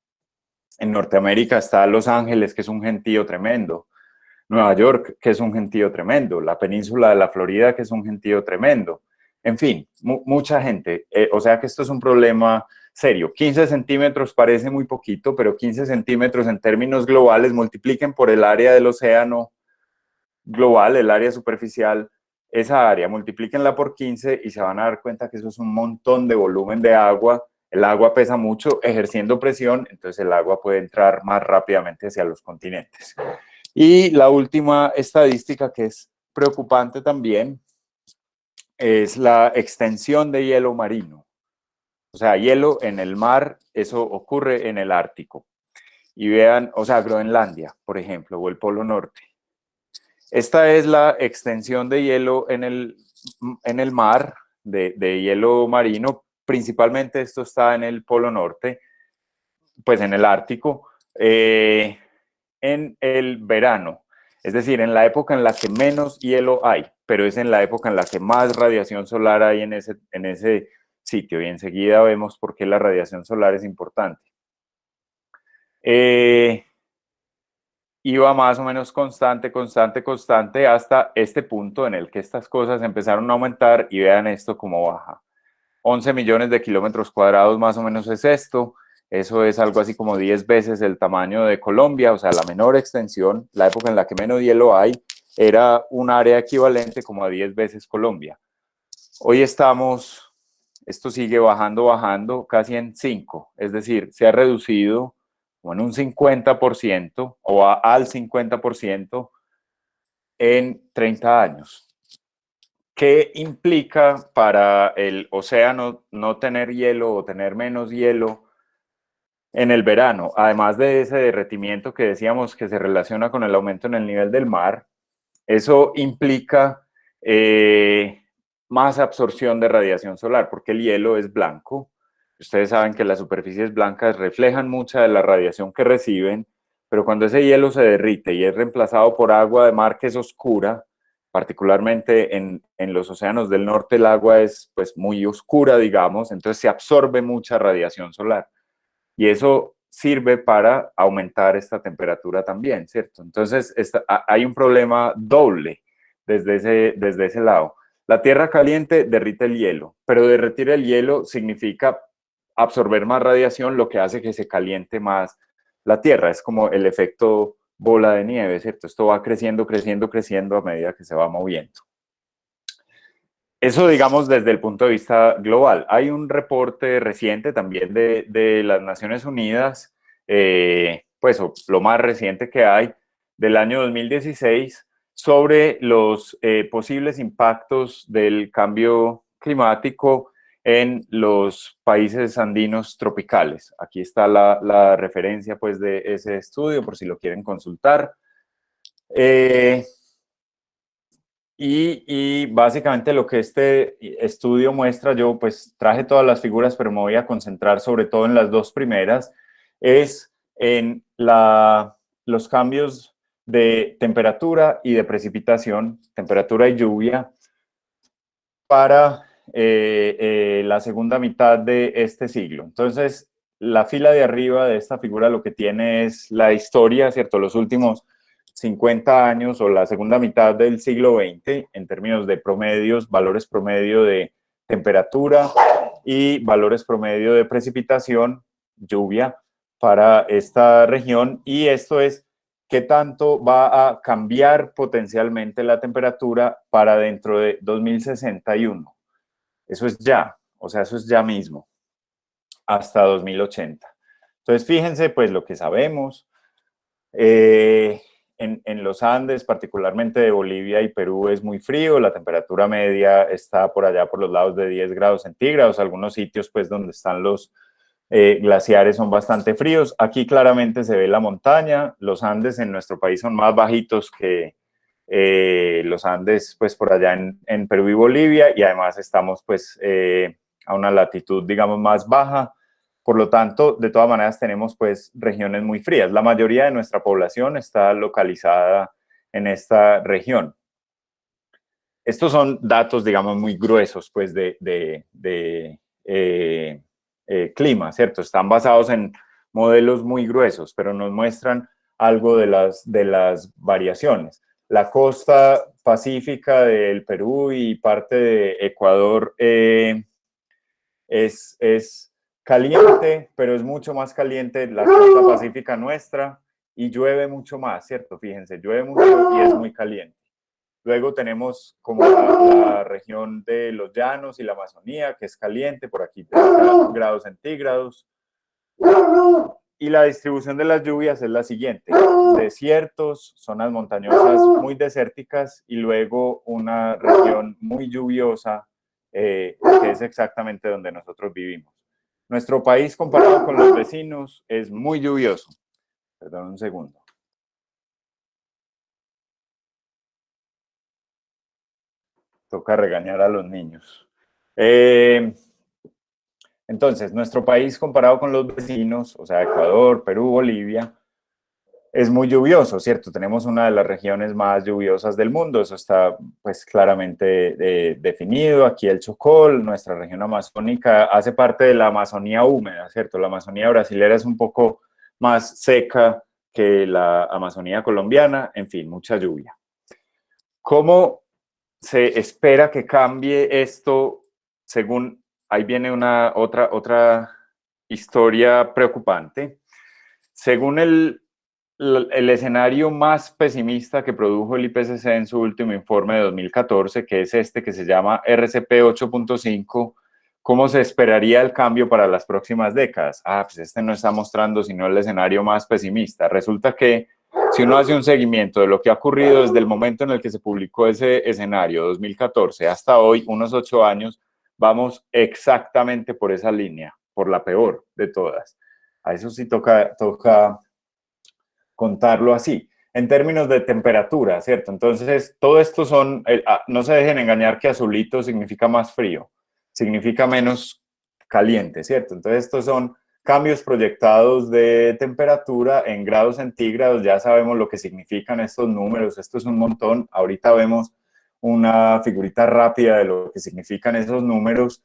En Norteamérica está Los Ángeles, que es un gentío tremendo. Nueva York, que es un gentío tremendo. La península de la Florida, que es un gentío tremendo. En fin, mucha gente. O sea que esto es un problema serio. 15 centímetros parece muy poquito, pero 15 centímetros en términos globales, multipliquen por el área del océano global, el área superficial, esa área, multiplíquenla por 15 y se van a dar cuenta que eso es un montón de volumen de agua. El agua pesa mucho ejerciendo presión, entonces el agua puede entrar más rápidamente hacia los continentes. Y la última estadística que es preocupante también es la extensión de hielo marino. O sea, hielo en el mar, eso ocurre en el Ártico. Y vean, o sea, Groenlandia, por ejemplo, o el Polo Norte. Esta es la extensión de hielo en el mar, de hielo marino. Principalmente esto está en el Polo Norte, pues en el Ártico, en el verano. Es decir, en la época en la que menos hielo hay, pero es en la época en la que más radiación solar hay en ese sitio. Y enseguida vemos por qué la radiación solar es importante. Iba más o menos constante hasta este punto en el que estas cosas empezaron a aumentar y vean esto como baja. 11 millones de kilómetros cuadrados más o menos es esto. Eso es algo así como 10 veces el tamaño de Colombia, o sea, la menor extensión, la época en la que menos hielo hay, era un área equivalente como a 10 veces Colombia. Hoy estamos, esto sigue bajando, casi en 5, es decir, se ha reducido como en un 50% o al 50% en 30 años. ¿Qué implica para el océano no tener hielo o tener menos hielo en el verano? Además de ese derretimiento que decíamos que se relaciona con el aumento en el nivel del mar, eso implica más absorción de radiación solar, porque el hielo es blanco. Ustedes saben que las superficies blancas reflejan mucha de la radiación que reciben, pero cuando ese hielo se derrite y es reemplazado por agua de mar que es oscura, particularmente en los océanos del norte el agua es pues muy oscura, digamos, entonces se absorbe mucha radiación solar. Y eso sirve para aumentar esta temperatura también, ¿cierto? Entonces hay un problema doble. desde ese lado. La tierra caliente derrite el hielo, pero derretir el hielo significa absorber más radiación, lo que hace que se caliente más la tierra. Es como el efecto bola de nieve, ¿cierto? Esto va creciendo, creciendo, creciendo a medida que se va moviendo. Eso, digamos, desde el punto de vista global. Hay un reporte reciente también de las Naciones Unidas, pues lo más reciente que hay, del año 2016, sobre los posibles impactos del cambio climático en los países andinos tropicales. Aquí está la referencia, pues, de ese estudio, por si lo quieren consultar. Y básicamente lo que este estudio muestra, yo pues traje todas las figuras, pero me voy a concentrar sobre todo en las dos primeras, es en los cambios de temperatura y de precipitación, temperatura y lluvia, para la segunda mitad de este siglo. Entonces, la fila de arriba de esta figura lo que tiene es la historia, ¿cierto? Los últimos 50 años o la segunda mitad del siglo XX en términos de promedios, valores promedio de temperatura y valores promedio de precipitación, lluvia, para esta región. Y esto es qué tanto va a cambiar potencialmente la temperatura para dentro de 2061. Eso es ya, o sea, eso es ya mismo, hasta 2080. Entonces, fíjense, pues, lo que sabemos. En los Andes, particularmente de Bolivia y Perú, es muy frío, la temperatura media está por allá por los lados de 10 grados centígrados, algunos sitios pues donde están los glaciares son bastante fríos. Aquí claramente se ve la montaña, los Andes en nuestro país son más bajitos que los Andes pues por allá en Perú y Bolivia, y además estamos pues a una latitud digamos más baja. Por lo tanto, de todas maneras tenemos pues regiones muy frías. La mayoría de nuestra población está localizada en esta región. Estos son datos, digamos, muy gruesos pues de clima, ¿cierto? Están basados en modelos muy gruesos, pero nos muestran algo de las variaciones. La costa pacífica del Perú y parte de Ecuador es caliente, pero es mucho más caliente la costa pacífica nuestra y llueve mucho más, ¿cierto? Fíjense, llueve mucho y es muy caliente. Luego tenemos como la región de los llanos y la Amazonía, que es caliente, por aquí 30 grados centígrados. Y la distribución de las lluvias es la siguiente: desiertos, zonas montañosas muy desérticas y luego una región muy lluviosa, que es exactamente donde nosotros vivimos. Nuestro país, comparado con los vecinos, es muy lluvioso. Perdón un segundo. Toca regañar a los niños. Entonces, nuestro país, comparado con los vecinos, o sea, Ecuador, Perú, Bolivia, es muy lluvioso, ¿cierto? Tenemos una de las regiones más lluviosas del mundo, eso está pues claramente definido. Aquí el Chocó, nuestra región amazónica, hace parte de la Amazonía húmeda, ¿cierto? La Amazonía brasilera es un poco más seca que la Amazonía colombiana, en fin, mucha lluvia. ¿Cómo se espera que cambie esto según, ahí viene otra historia preocupante? Según el escenario más pesimista que produjo el IPCC en su último informe de 2014, que es este que se llama RCP 8.5, ¿cómo se esperaría el cambio para las próximas décadas? Pues este no está mostrando sino el escenario más pesimista. Resulta que si uno hace un seguimiento de lo que ha ocurrido desde el momento en el que se publicó ese escenario, 2014, hasta hoy, unos 8 años, vamos exactamente por esa línea, por la peor de todas. A eso sí toca contarlo así. En términos de temperatura, ¿cierto? Entonces, todo esto son, no se dejen engañar que azulito significa más frío, significa menos caliente, ¿cierto? Entonces, estos son cambios proyectados de temperatura en grados centígrados. Ya sabemos lo que significan estos números, esto es un montón. Ahorita vemos una figurita rápida de lo que significan esos números.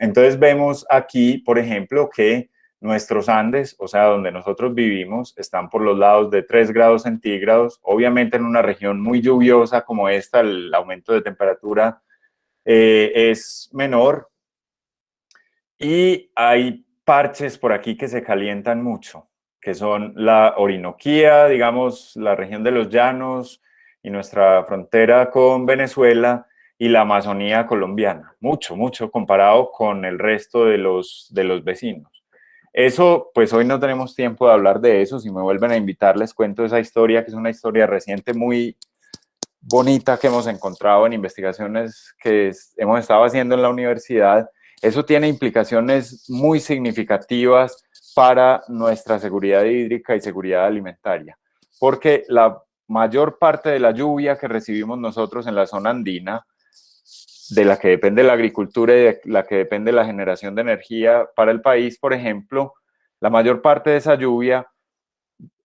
Entonces, vemos aquí, por ejemplo, que nuestros Andes, o sea, donde nosotros vivimos, están por los lados de 3 grados centígrados. Obviamente en una región muy lluviosa como esta, el aumento de temperatura es menor. Y hay parches por aquí que se calientan mucho, que son la Orinoquía, digamos, la región de los llanos y nuestra frontera con Venezuela, y la Amazonía colombiana, mucho, mucho comparado con el resto de los vecinos. Eso, pues hoy no tenemos tiempo de hablar de eso. Si me vuelven a invitar, les cuento esa historia, que es una historia reciente muy bonita que hemos encontrado en investigaciones que hemos estado haciendo en la universidad. Eso tiene implicaciones muy significativas para nuestra seguridad hídrica y seguridad alimentaria, porque la mayor parte de la lluvia que recibimos nosotros en la zona andina, de la que depende la agricultura y de la que depende la generación de energía para el país, por ejemplo, la mayor parte de esa lluvia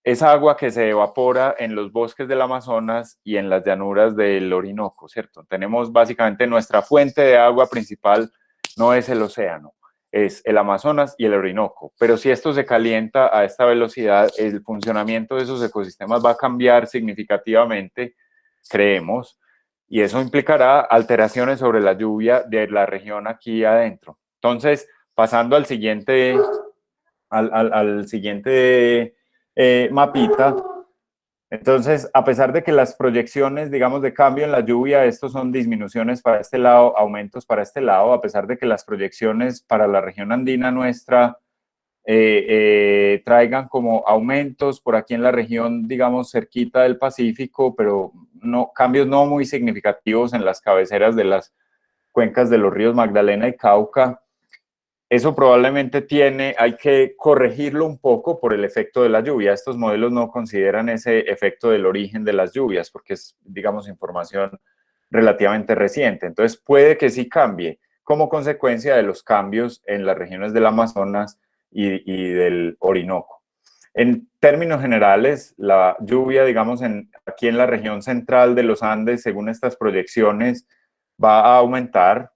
es agua que se evapora en los bosques del Amazonas y en las llanuras del Orinoco, ¿cierto? Tenemos básicamente nuestra fuente de agua principal, no es el océano, es el Amazonas y el Orinoco. Pero si esto se calienta a esta velocidad, el funcionamiento de esos ecosistemas va a cambiar significativamente, creemos, y eso implicará alteraciones sobre la lluvia de la región aquí adentro. Entonces, pasando al siguiente, mapita. Entonces, a pesar de que las proyecciones, digamos, de cambio en la lluvia, estos son disminuciones para este lado, aumentos para este lado, a pesar de que las proyecciones para la región andina nuestra traigan como aumentos por aquí en la región, digamos, cerquita del Pacífico, pero no, cambios no muy significativos en las cabeceras de las cuencas de los ríos Magdalena y Cauca. Eso probablemente hay que corregirlo un poco por el efecto de la lluvia. Estos modelos no consideran ese efecto del origen de las lluvias, porque es, digamos, información relativamente reciente. Entonces, puede que sí cambie como consecuencia de los cambios en las regiones del Amazonas y del Orinoco. En términos generales, la lluvia, digamos, aquí en la región central de los Andes, según estas proyecciones, va a aumentar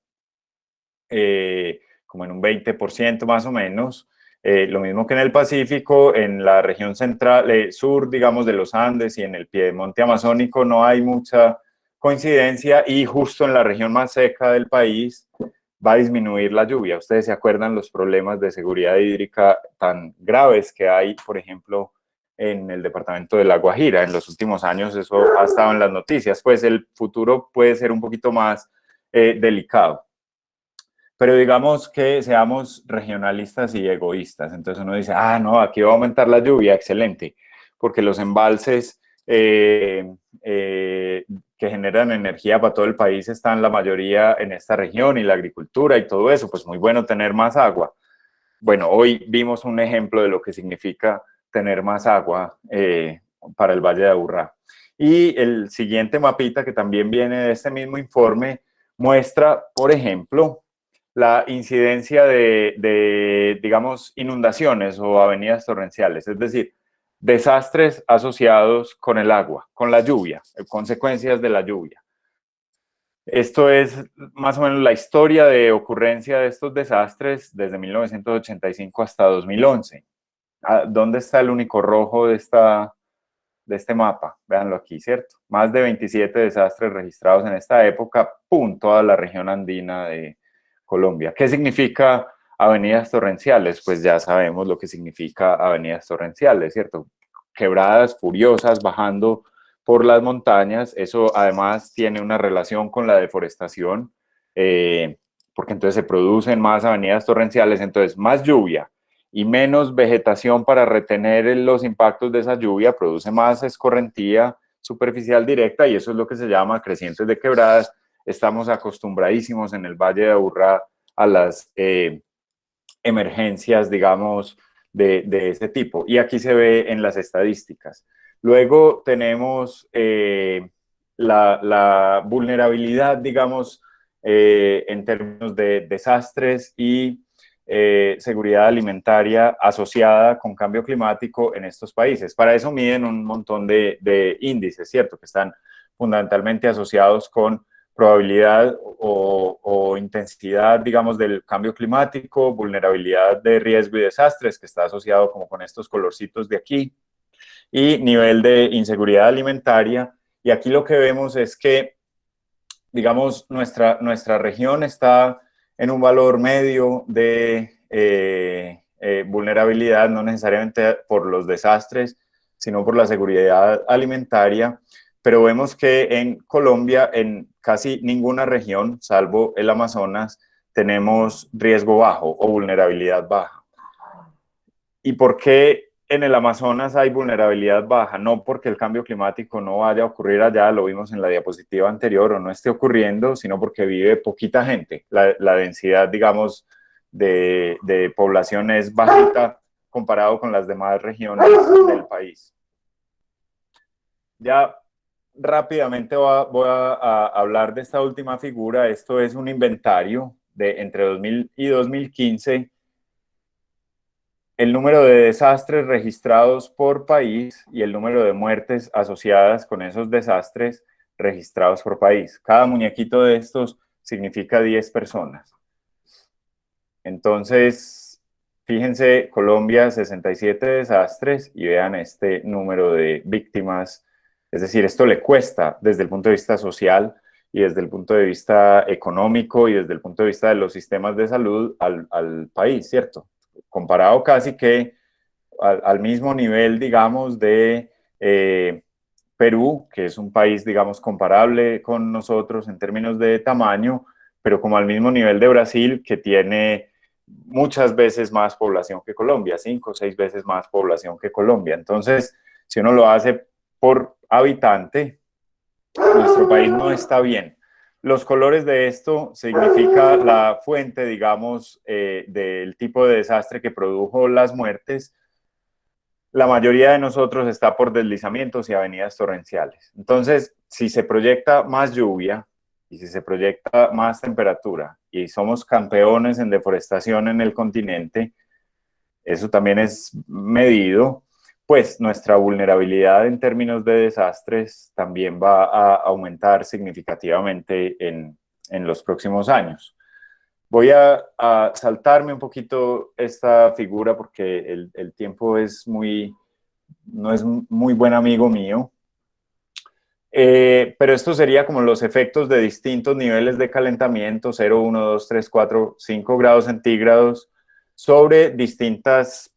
como en un 20% más o menos. Lo mismo que en el Pacífico, en la región central, sur, digamos, de los Andes y en el piedemonte amazónico no hay mucha coincidencia, y justo en la región más seca del país va a disminuir la lluvia. Ustedes se acuerdan los problemas de seguridad hídrica tan graves que hay, por ejemplo, en el departamento de La Guajira. En los últimos años eso ha estado en las noticias. Pues el futuro puede ser un poquito más delicado. Pero digamos que seamos regionalistas y egoístas. Entonces uno dice, ah, no, aquí va a aumentar la lluvia, excelente, porque los embalses que generan energía para todo el país están la mayoría en esta región, y la agricultura y todo eso, pues muy bueno tener más agua. Bueno, hoy vimos un ejemplo de lo que significa tener más agua para el Valle de Aburrá. Y el siguiente mapita, que también viene de este mismo informe, muestra, por ejemplo, la incidencia de, digamos, inundaciones o avenidas torrenciales, es decir, desastres asociados con el agua, con la lluvia, consecuencias de la lluvia. Esto es más o menos la historia de ocurrencia de estos desastres desde 1985 hasta 2011. ¿Dónde está el único rojo de este mapa? Véanlo aquí, ¿cierto? Más de 27 desastres registrados en esta época, toda la región andina de Colombia. ¿Qué significa avenidas torrenciales? Pues ya sabemos lo que significa avenidas torrenciales, ¿cierto? Quebradas furiosas bajando por las montañas. Eso además tiene una relación con la deforestación, porque entonces se producen más avenidas torrenciales, entonces más lluvia y menos vegetación para retener los impactos de esa lluvia, produce más escorrentía superficial directa, y eso es lo que se llama crecientes de quebradas. Estamos acostumbradísimos en el Valle de Aburrá a las emergencias, digamos, de ese tipo. Y aquí se ve en las estadísticas. Luego tenemos la vulnerabilidad, digamos, en términos de desastres y seguridad alimentaria asociada con cambio climático en estos países. Para eso miden un montón de índices, ¿cierto? Que están fundamentalmente asociados con probabilidad o intensidad, digamos, del cambio climático, vulnerabilidad de riesgo y desastres, que está asociado como con estos colorcitos de aquí, y nivel de inseguridad alimentaria. Y aquí lo que vemos es que, digamos, nuestra región está en un valor medio de vulnerabilidad, no necesariamente por los desastres, sino por la seguridad alimentaria. Pero vemos que en Colombia, en casi ninguna región, salvo el Amazonas, tenemos riesgo bajo o vulnerabilidad baja. ¿Y por qué en el Amazonas hay vulnerabilidad baja? No porque el cambio climático no vaya a ocurrir allá, lo vimos en la diapositiva anterior, o no esté ocurriendo, sino porque vive poquita gente. La densidad, digamos, de población es bajita comparado con las demás regiones del país. Ya rápidamente voy a hablar de esta última figura. Esto es un inventario de entre 2000 y 2015. El número de desastres registrados por país y el número de muertes asociadas con esos desastres registrados por país. Cada muñequito de estos significa 10 personas. Entonces, fíjense, Colombia, 67 desastres, y vean este número de víctimas. Es decir, esto le cuesta desde el punto de vista social y desde el punto de vista económico y desde el punto de vista de los sistemas de salud al país, ¿cierto? Comparado casi que al mismo nivel, digamos, de Perú, que es un país, digamos, comparable con nosotros en términos de tamaño, pero como al mismo nivel de Brasil, que tiene muchas veces más población que Colombia, 5 o 6 veces más población que Colombia. Entonces, si uno lo hace por habitante, nuestro país no está bien. Los colores de esto significa la fuente, digamos, del tipo de desastre que produjo las muertes. La mayoría de nosotros está por deslizamientos y avenidas torrenciales. Entonces, si se proyecta más lluvia y si se proyecta más temperatura y somos campeones en deforestación en el continente, eso también es medido, pues nuestra vulnerabilidad en términos de desastres también va a aumentar significativamente en los próximos años. Voy a saltarme un poquito esta figura porque el tiempo no es muy buen amigo mío. Pero esto sería como los efectos de distintos niveles de calentamiento, 0, 1, 2, 3, 4, 5 grados centígrados, sobre distintas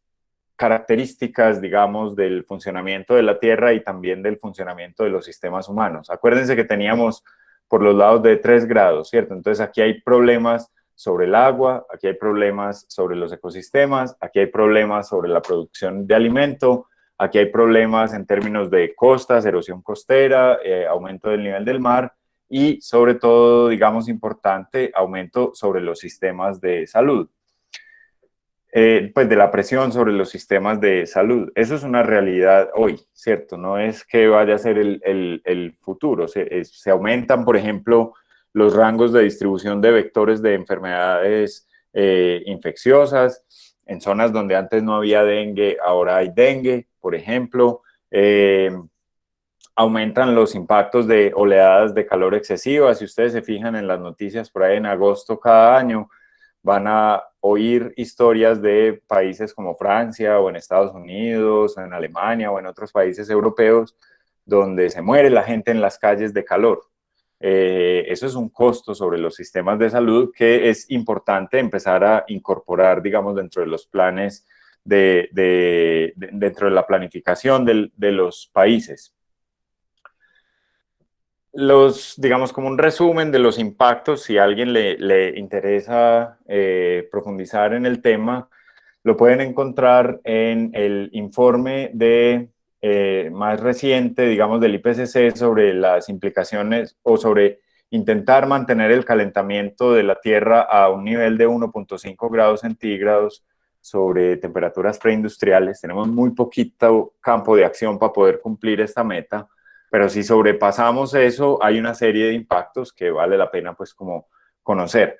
características, digamos, del funcionamiento de la Tierra y también del funcionamiento de los sistemas humanos. Acuérdense que teníamos por los lados de 3 grados, ¿cierto? Entonces aquí hay problemas sobre el agua, aquí hay problemas sobre los ecosistemas, aquí hay problemas sobre la producción de alimento, aquí hay problemas en términos de costas, erosión costera, aumento del nivel del mar y sobre todo, digamos, importante, aumento sobre los sistemas de salud. Pues de la presión sobre los sistemas de salud. Eso es una realidad hoy, ¿cierto? No es que vaya a ser el futuro. Se aumentan, por ejemplo, los rangos de distribución de vectores de enfermedades infecciosas. En zonas donde antes no había dengue, ahora hay dengue, por ejemplo. Aumentan los impactos de oleadas de calor excesivas. Si ustedes se fijan en las noticias por ahí en agosto cada año, van a oír historias de países como Francia o en Estados Unidos, o en Alemania o en otros países europeos, donde se muere la gente en las calles de calor. Eso es un costo sobre los sistemas de salud que es importante empezar a incorporar, digamos, dentro de los planes, dentro de la planificación de los países. Digamos, como un resumen de los impactos, si a alguien le interesa profundizar en el tema, lo pueden encontrar en el informe más reciente, digamos, del IPCC sobre las implicaciones o sobre intentar mantener el calentamiento de la Tierra a un nivel de 1.5 grados centígrados sobre temperaturas preindustriales. Tenemos muy poquito campo de acción para poder cumplir esta meta. Pero si sobrepasamos eso, hay una serie de impactos que vale la pena pues como conocer.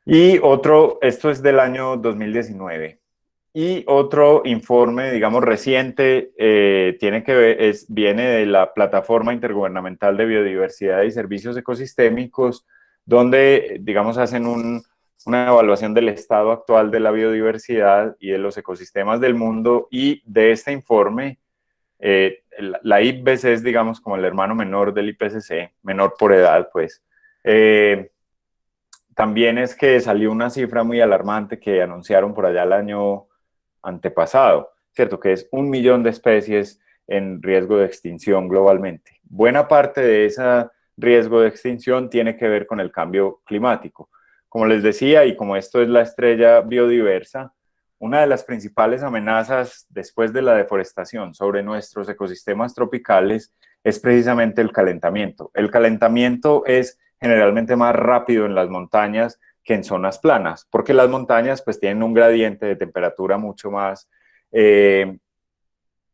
Y esto es del año 2019. Y otro informe, digamos, reciente, tiene que ver, viene de la Plataforma Intergubernamental de Biodiversidad y Servicios Ecosistémicos, donde, digamos, hacen una evaluación del estado actual de la biodiversidad y de los ecosistemas del mundo, y de este informe, la IPBES es, digamos, como el hermano menor del IPCC, menor por edad, pues. También es que salió una cifra muy alarmante que anunciaron por allá el año antepasado, ¿cierto? Que es 1 millón de especies en riesgo de extinción globalmente. Buena parte de ese riesgo de extinción tiene que ver con el cambio climático. Como les decía, y como esto es la estrella biodiversa, una de las principales amenazas después de la deforestación sobre nuestros ecosistemas tropicales es precisamente el calentamiento. El calentamiento es generalmente más rápido en las montañas que en zonas planas, porque las montañas pues tienen un gradiente de temperatura mucho más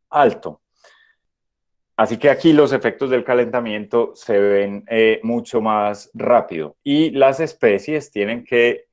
alto. Así que aquí los efectos del calentamiento se ven mucho más rápido, y las especies tienen que,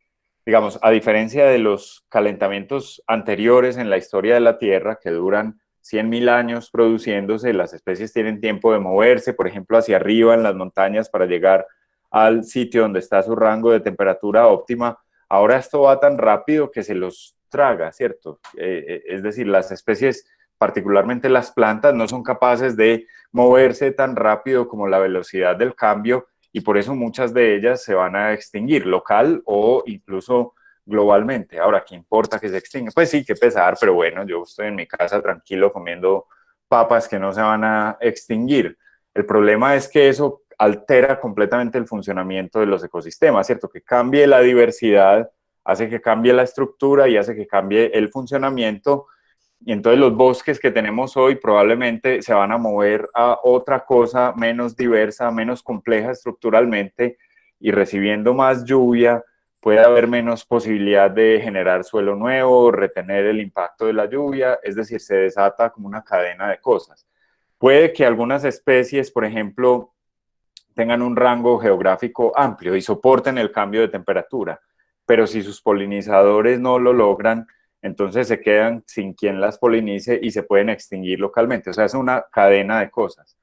digamos, a diferencia de los calentamientos anteriores en la historia de la Tierra, que duran 100.000 años produciéndose, las especies tienen tiempo de moverse, por ejemplo, hacia arriba en las montañas para llegar al sitio donde está su rango de temperatura óptima. Ahora esto va tan rápido que se los traga, ¿cierto? Es decir, las especies, particularmente las plantas, no son capaces de moverse tan rápido como la velocidad del cambio, y por eso muchas de ellas se van a extinguir, local o incluso globalmente. Ahora, ¿qué importa que se extinga? Pues sí, qué pesar, pero bueno, yo estoy en mi casa tranquilo comiendo papas que no se van a extinguir. El problema es que eso altera completamente el funcionamiento de los ecosistemas, ¿cierto? Que cambie la diversidad, hace que cambie la estructura y hace que cambie el funcionamiento, y entonces los bosques que tenemos hoy probablemente se van a mover a otra cosa menos diversa, menos compleja estructuralmente, y recibiendo más lluvia puede haber menos posibilidad de generar suelo nuevo, retener el impacto de la lluvia, es decir, se desata como una cadena de cosas. Puede que algunas especies, por ejemplo, tengan un rango geográfico amplio y soporten el cambio de temperatura, pero si sus polinizadores no lo logran, entonces se quedan sin quien las polinice y se pueden extinguir localmente. O sea, es una cadena de cosas.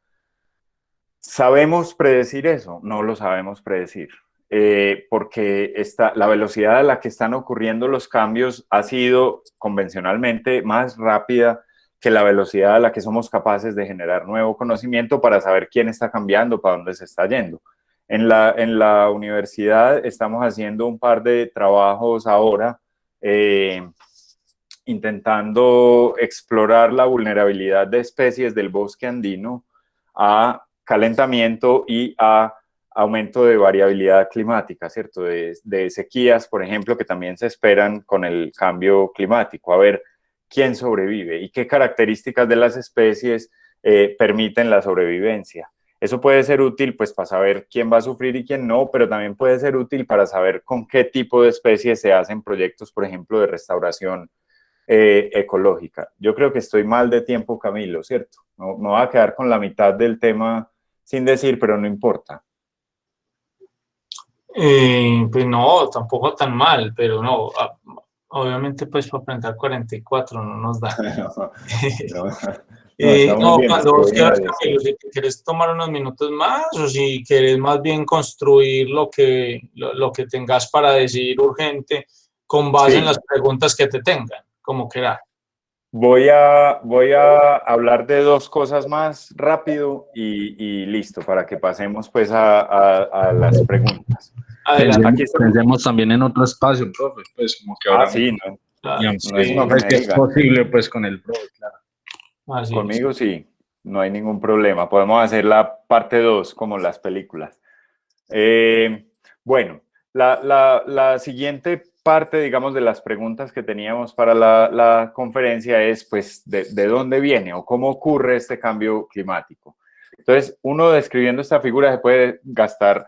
¿Sabemos predecir eso? No lo sabemos predecir, porque la velocidad a la que están ocurriendo los cambios ha sido convencionalmente más rápida que la velocidad a la que somos capaces de generar nuevo conocimiento para saber quién está cambiando, para dónde se está yendo. En la universidad estamos haciendo un par de trabajos ahora, intentando explorar la vulnerabilidad de especies del bosque andino a calentamiento y a aumento de variabilidad climática, ¿cierto? De sequías, por ejemplo, que también se esperan con el cambio climático. A ver quién sobrevive y qué características de las especies permiten la sobrevivencia. Eso puede ser útil pues para saber quién va a sufrir y quién no, pero también puede ser útil para saber con qué tipo de especies se hacen proyectos, por ejemplo, de restauración ecológica. Yo creo que estoy mal de tiempo, Camilo, ¿cierto? No, me voy a quedar con la mitad del tema sin decir, pero no importa. Pues no, tampoco tan mal, pero no, obviamente pues para aprender 44 no nos da. No, está muy No, bien. cuando vos quieras, Camilo, si quieres tomar unos minutos más o si quieres más bien construir lo que tengas para decir urgente con base en las preguntas que te tengan, como quieras. Voy a hablar de dos cosas más rápido y listo, para que pasemos pues a las preguntas. Pensemos también en otro espacio, profe, pues como que ahora sí, no, Claro, no es lo que me es digan. posible pues con el profe, claro. Así Conmigo sí, no hay ningún problema. Podemos hacer la parte 2 como las películas. Bueno, la siguiente parte, digamos, de las preguntas que teníamos para la conferencia es, pues, de dónde viene o cómo ocurre este cambio climático. Entonces, uno describiendo esta figura se puede gastar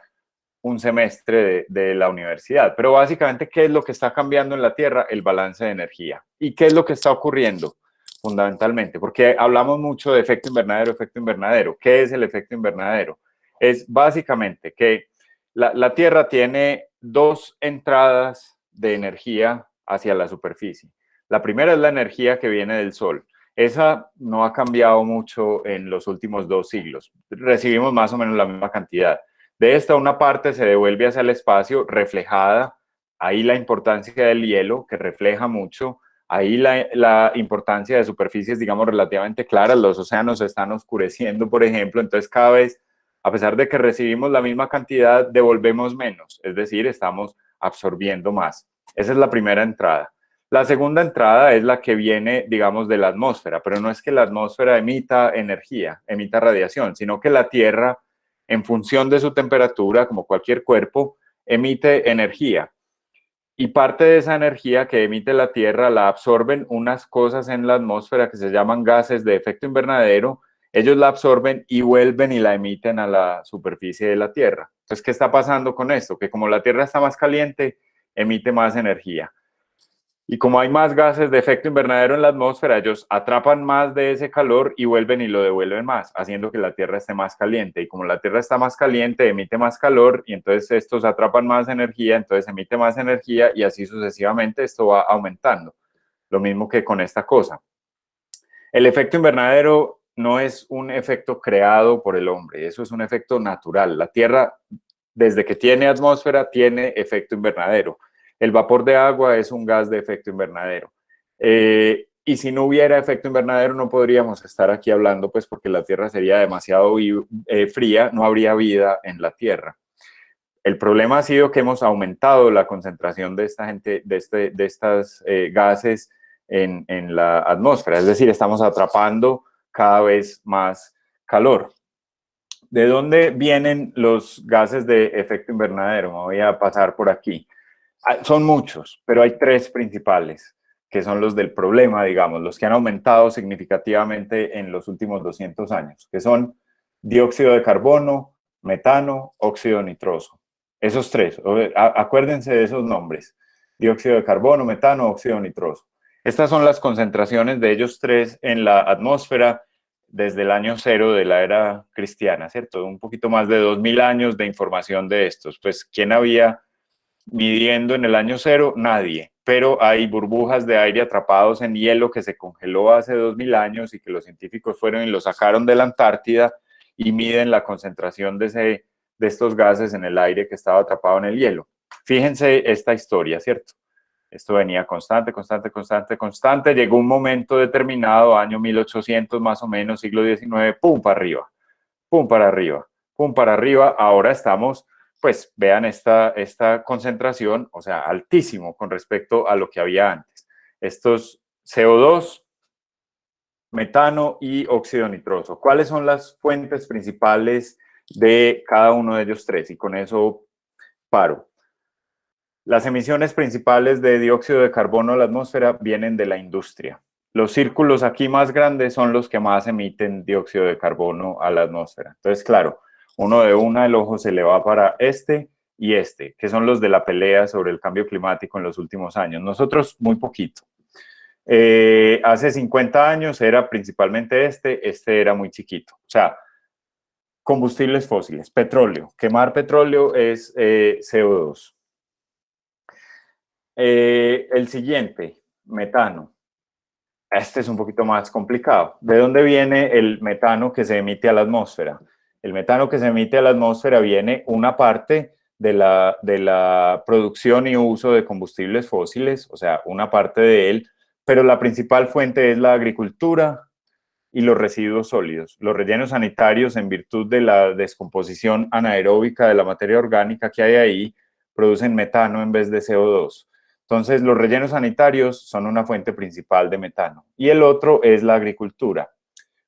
un semestre de la universidad, pero básicamente, ¿qué es lo que está cambiando en la Tierra? El balance de energía. ¿Y qué es lo que está ocurriendo? Fundamentalmente, porque hablamos mucho de efecto invernadero, efecto invernadero. ¿Qué es el efecto invernadero? Es básicamente que la Tierra tiene dos entradas de energía hacia la superficie. La primera es la energía que viene del Sol. Esa no ha cambiado mucho en los últimos 2 siglos. Recibimos más o menos la misma cantidad. De esta, una parte se devuelve hacia el espacio reflejada. Ahí la importancia del hielo, que refleja mucho. Ahí la importancia de superficies, digamos, relativamente claras. Los océanos se están oscureciendo, por ejemplo. Entonces, cada vez, a pesar de que recibimos la misma cantidad, devolvemos menos. Es decir, estamos absorbiendo más. Esa es la primera entrada. La segunda entrada es la que viene, digamos, de la atmósfera, pero no es que la atmósfera emita energía, emita radiación, sino que la Tierra, en función de su temperatura, como cualquier cuerpo, emite energía. Y parte de esa energía que emite la Tierra la absorben unas cosas en la atmósfera que se llaman gases de efecto invernadero. Ellos la absorben y vuelven y la emiten a la superficie de la Tierra. Entonces, ¿qué está pasando con esto? Que como la Tierra está más caliente, emite más energía. Y como hay más gases de efecto invernadero en la atmósfera, ellos atrapan más de ese calor y vuelven y lo devuelven más, haciendo que la Tierra esté más caliente. Y como la Tierra está más caliente, emite más calor y entonces estos atrapan más energía, entonces emite más energía y así sucesivamente esto va aumentando. Lo mismo que con esta cosa. El efecto invernadero no es un efecto creado por el hombre, eso es un efecto natural. La Tierra, desde que tiene atmósfera, tiene efecto invernadero. El vapor de agua es un gas de efecto invernadero. Y si no hubiera efecto invernadero no podríamos estar aquí hablando, pues porque la Tierra sería demasiado fría, no habría vida en la Tierra. El problema ha sido que hemos aumentado la concentración de estos gases en la atmósfera, es decir, estamos atrapando cada vez más calor. ¿De dónde vienen los gases de efecto invernadero? Me voy a pasar por aquí. Son muchos, pero hay 3 principales, que son los del problema, digamos, los que han aumentado significativamente en los últimos 200 años, que son dióxido de carbono, metano, óxido nitroso. Esos 3, acuérdense de esos nombres, dióxido de carbono, metano, óxido nitroso. Estas son las concentraciones de ellos 3 en la atmósfera desde el año 0 de la era cristiana, ¿cierto? Un poquito más de 2000 años de información de estos. Pues, ¿quién había midiendo en el año 0? Nadie, pero hay burbujas de aire atrapados en hielo que se congeló hace 2000 años y que los científicos fueron y lo sacaron de la Antártida y miden la concentración de estos gases en el aire que estaba atrapado en el hielo. Fíjense esta historia, ¿cierto? Esto venía constante, constante, constante, constante. Llegó un momento determinado, año 1800 más o menos, siglo XIX, pum para arriba, pum para arriba, pum para arriba. Ahora estamos, pues vean esta concentración, o sea, altísimo con respecto a lo que había antes. Estos CO2, metano y óxido nitroso. ¿Cuáles son las fuentes principales de cada uno de ellos 3? Y con eso paro. Las emisiones principales de dióxido de carbono a la atmósfera vienen de la industria. Los círculos aquí más grandes son los que más emiten dióxido de carbono a la atmósfera. Entonces, claro, uno de una, el ojo se le va para este y este, que son los de la pelea sobre el cambio climático en los últimos años. Nosotros, muy poquito. Hace 50 años era principalmente este era muy chiquito. O sea, combustibles fósiles, petróleo. Quemar petróleo es CO2. El siguiente, metano. Este es un poquito más complicado. ¿De dónde viene el metano que se emite a la atmósfera? El metano que se emite a la atmósfera viene una parte de la producción y uso de combustibles fósiles, o sea, una parte de él, pero la principal fuente es la agricultura y los residuos sólidos. Los rellenos sanitarios, en virtud de la descomposición anaeróbica de la materia orgánica que hay ahí, producen metano en vez de CO2. Entonces, los rellenos sanitarios son una fuente principal de metano. Y el otro es la agricultura.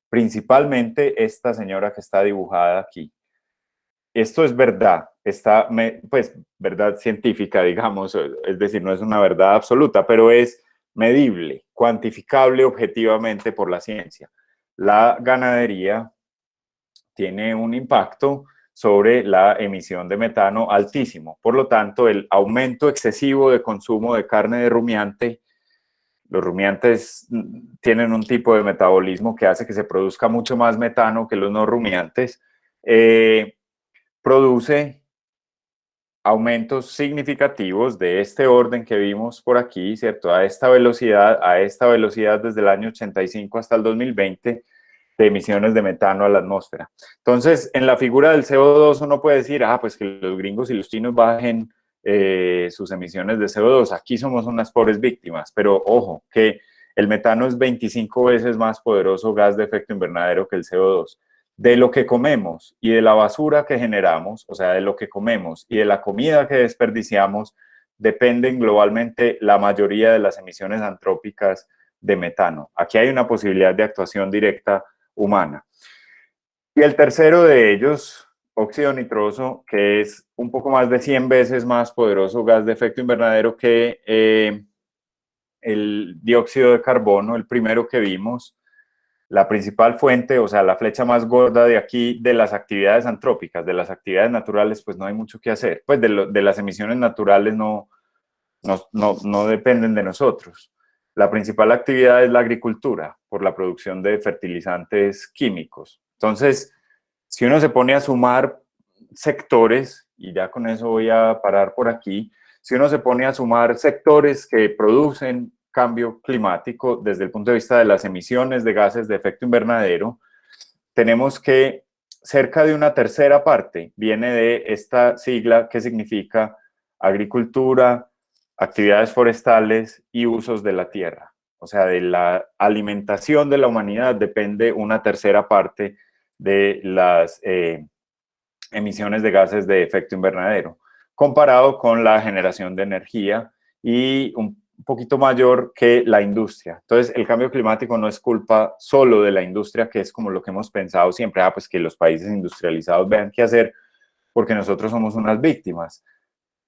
Principalmente esta señora que está dibujada aquí. Esto es verdad, pues verdad científica, digamos, es decir, no es una verdad absoluta, pero es medible, cuantificable objetivamente por la ciencia. La ganadería tiene un impacto sobre la emisión de metano altísimo. Por lo tanto, el aumento excesivo de consumo de carne de rumiante, los rumiantes tienen un tipo de metabolismo que hace que se produzca mucho más metano que los no rumiantes, produce aumentos significativos de este orden que vimos por aquí, ¿cierto? A esta velocidad desde el año 85 hasta el 2020 de emisiones de metano a la atmósfera. Entonces, en la figura del CO2 uno puede decir, pues que los gringos y los chinos bajen sus emisiones de CO2. Aquí somos unas pobres víctimas, pero ojo, que el metano es 25 veces más poderoso gas de efecto invernadero que el CO2. De lo que comemos y de la basura que generamos, o sea, de lo que comemos y de la comida que desperdiciamos, dependen globalmente la mayoría de las emisiones antrópicas de metano. Aquí hay una posibilidad de actuación directa humana. Y el tercero de ellos, óxido nitroso, que es un poco más de 100 veces más poderoso gas de efecto invernadero que el dióxido de carbono, el primero que vimos. La principal fuente, o sea, la flecha más gorda de aquí de las actividades antrópicas, de las actividades naturales, pues no hay mucho que hacer. Pues de las emisiones naturales no dependen de nosotros. La principal actividad es la agricultura, por la producción de fertilizantes químicos. Entonces, si uno se pone a sumar sectores, y ya con eso voy a parar por aquí, si uno se pone a sumar sectores que producen cambio climático desde el punto de vista de las emisiones de gases de efecto invernadero, tenemos que cerca de una tercera parte viene de esta sigla que significa agricultura, actividades forestales y usos de la tierra. O sea, de la alimentación de la humanidad depende una tercera parte de las emisiones de gases de efecto invernadero, comparado con la generación de energía y un poquito mayor que la industria. Entonces, el cambio climático no es culpa solo de la industria, que es como lo que hemos pensado siempre, pues que los países industrializados vean qué hacer, porque nosotros somos unas víctimas.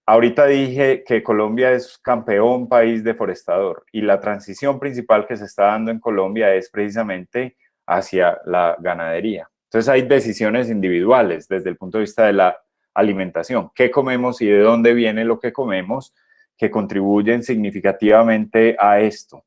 Ahorita dije que Colombia es campeón país deforestador y la transición principal que se está dando en Colombia es precisamente hacia la ganadería. Entonces hay decisiones individuales desde el punto de vista de la alimentación, qué comemos y de dónde viene lo que comemos, que contribuyen significativamente a esto.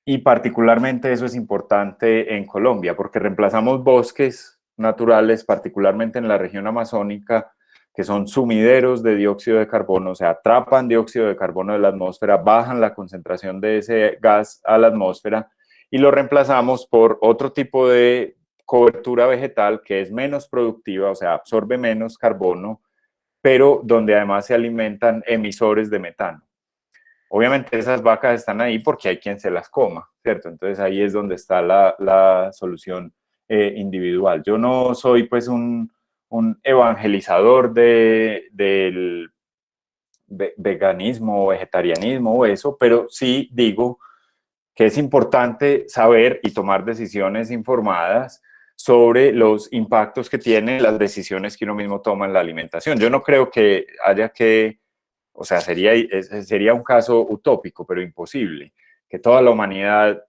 Y particularmente eso es importante en Colombia, porque reemplazamos bosques naturales, particularmente en la región amazónica, que son sumideros de dióxido de carbono, o sea, atrapan dióxido de carbono de la atmósfera, bajan la concentración de ese gas a la atmósfera y lo reemplazamos por otro tipo de cobertura vegetal que es menos productiva, o sea, absorbe menos carbono, pero donde además se alimentan emisores de metano. Obviamente esas vacas están ahí porque hay quien se las coma, ¿cierto? Entonces ahí es donde está la solución individual. Yo no soy pues un evangelizador del veganismo o vegetarianismo o eso, pero sí digo que es importante saber y tomar decisiones informadas sobre los impactos que tienen las decisiones que uno mismo toma en la alimentación. Yo no creo que haya que, o sea, sería un caso utópico, pero imposible, que toda la humanidad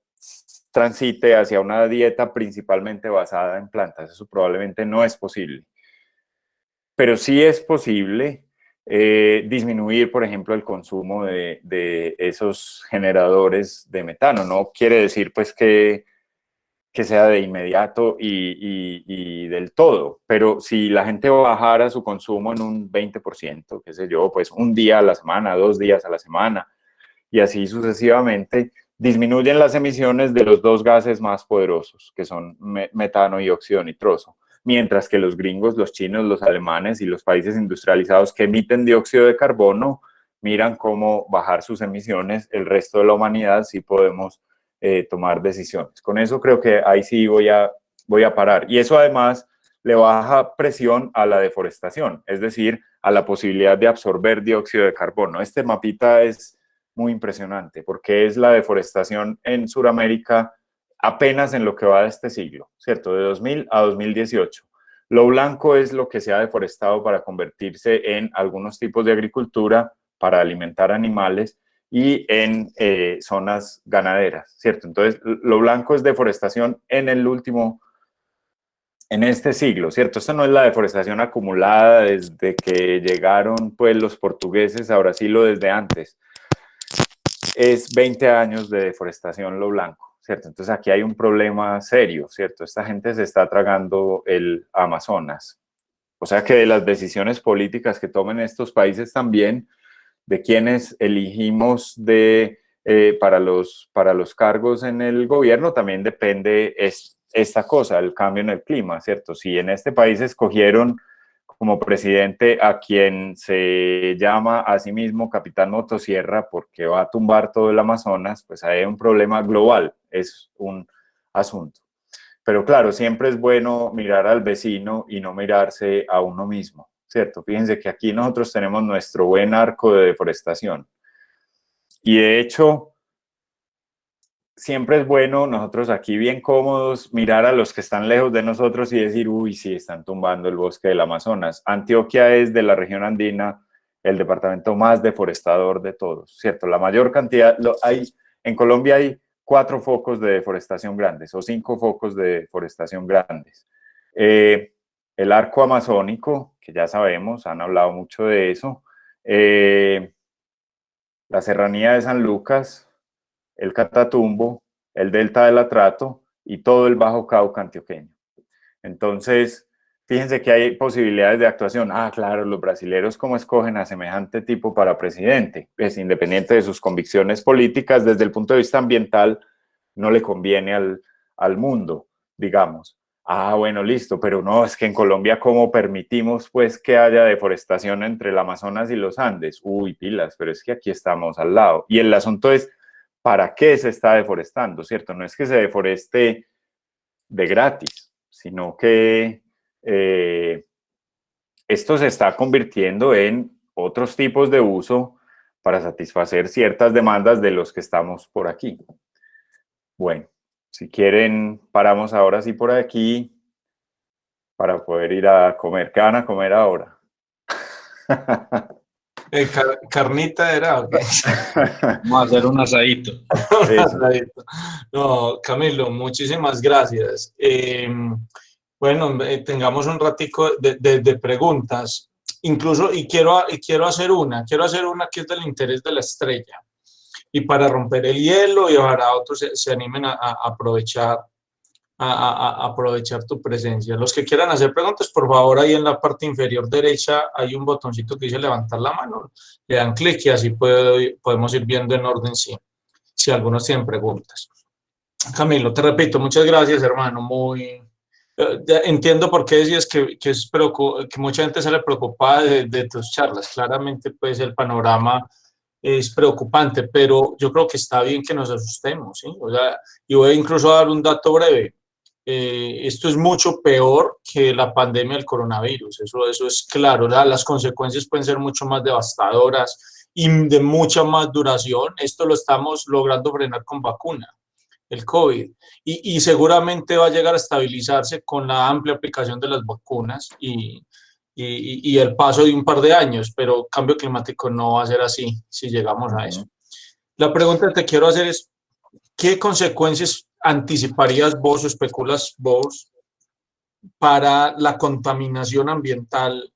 transite hacia una dieta principalmente basada en plantas. Eso probablemente no es posible. Pero sí es posible disminuir, por ejemplo, el consumo de esos generadores de metano. No quiere decir, pues, que sea de inmediato y del todo, pero si la gente bajara su consumo en un 20%, qué sé yo, pues un día a la semana, 2 días a la semana, y así sucesivamente, disminuyen las emisiones de los dos gases más poderosos, que son metano y óxido nitroso. Mientras que los gringos, los chinos, los alemanes y los países industrializados que emiten dióxido de carbono miran cómo bajar sus emisiones. El resto de la humanidad sí podemos tomar decisiones. Con eso creo que ahí sí voy a parar. Y eso además le baja presión a la deforestación, es decir, a la posibilidad de absorber dióxido de carbono. Este mapita es muy impresionante porque es la deforestación en Sudamérica apenas en lo que va de este siglo, ¿cierto? De 2000 a 2018. Lo blanco es lo que se ha deforestado para convertirse en algunos tipos de agricultura para alimentar animales y en zonas ganaderas, ¿cierto? Entonces, lo blanco es deforestación en este siglo, ¿cierto? Esta no es la deforestación acumulada desde que llegaron pues los portugueses a Brasil o desde antes. Es 20 años de deforestación lo blanco, ¿cierto? Entonces aquí hay un problema serio, ¿cierto? Esta gente se está tragando el Amazonas. O sea que de las decisiones políticas que tomen estos países también, de quienes elegimos para los cargos en el gobierno, también depende esta cosa, el cambio en el clima, ¿cierto? Si en este país escogieron como presidente a quien se llama a sí mismo Capitán Motosierra porque va a tumbar todo el Amazonas, pues hay un problema global, es un asunto. Pero claro, siempre es bueno mirar al vecino y no mirarse a uno mismo, ¿cierto? Fíjense que aquí nosotros tenemos nuestro buen arco de deforestación. Y de hecho, siempre es bueno nosotros aquí bien cómodos mirar a los que están lejos de nosotros y decir, uy, sí, están tumbando el bosque del Amazonas. Antioquia es de la región andina el departamento más deforestador de todos, ¿cierto? La mayor cantidad, en Colombia hay 4 focos de deforestación grandes o 5 focos de deforestación grandes. El arco amazónico, que ya sabemos, han hablado mucho de eso. La serranía de San Lucas, el Catatumbo, el Delta del Atrato y todo el Bajo Cauca antioqueño. Entonces, fíjense que hay posibilidades de actuación. Ah, claro, los brasileros cómo escogen a semejante tipo para presidente. Pues independiente de sus convicciones políticas, desde el punto de vista ambiental, no le conviene al mundo, digamos. Ah, bueno, listo, pero no, es que en Colombia, ¿cómo permitimos pues que haya deforestación entre el Amazonas y los Andes? Uy, pilas, pero es que aquí estamos al lado. Y el asunto es, ¿para qué se está deforestando, cierto? No es que se deforeste de gratis, sino que esto se está convirtiendo en otros tipos de uso para satisfacer ciertas demandas de los que estamos por aquí. Bueno, si quieren, paramos ahora sí por aquí para poder ir a comer. ¿Qué van a comer ahora? Carnita era, ¿o qué? Vamos a hacer un asadito. Un asadito. No, Camilo, muchísimas gracias. Bueno, tengamos un ratico de preguntas. Incluso, quiero hacer una que es del interés de la estrella. Y para romper el hielo y ojalá otros se animen a aprovechar aprovechar tu presencia. Los que quieran hacer preguntas, por favor, ahí en la parte inferior derecha hay un botoncito que dice levantar la mano, le dan clic y así podemos ir viendo en orden si algunos tienen preguntas. Camilo, te repito, muchas gracias, hermano, entiendo por qué decías que mucha gente sale preocupada de tus charlas. Claramente, pues, el panorama es preocupante, pero yo creo que está bien que nos asustemos, ¿sí? O sea, y voy incluso a dar un dato breve. Esto es mucho peor que la pandemia del coronavirus, eso es claro, ¿verdad? Las consecuencias pueden ser mucho más devastadoras y de mucha más duración. Esto lo estamos logrando frenar con vacuna, el COVID, y seguramente va a llegar a estabilizarse con la amplia aplicación de las vacunas y el paso de un par de años, pero cambio climático no va a ser así si llegamos a eso. La pregunta que te quiero hacer es, ¿qué consecuencias anticiparías vos o especulas vos para la contaminación ambiental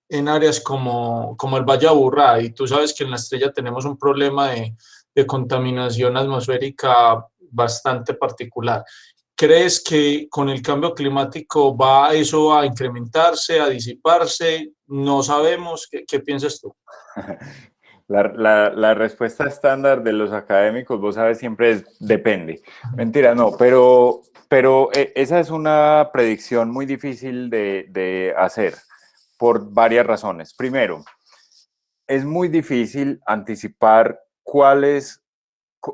en áreas como el Valle de Aburrá? Y tú sabes que en La Estrella tenemos un problema de contaminación atmosférica bastante particular. ¿Crees que con el cambio climático va eso a incrementarse, a disiparse? No sabemos. ¿Qué piensas tú? La respuesta estándar de los académicos, vos sabes, siempre es depende. Mentira, no, pero esa es una predicción muy difícil de hacer por varias razones. Primero, es muy difícil anticipar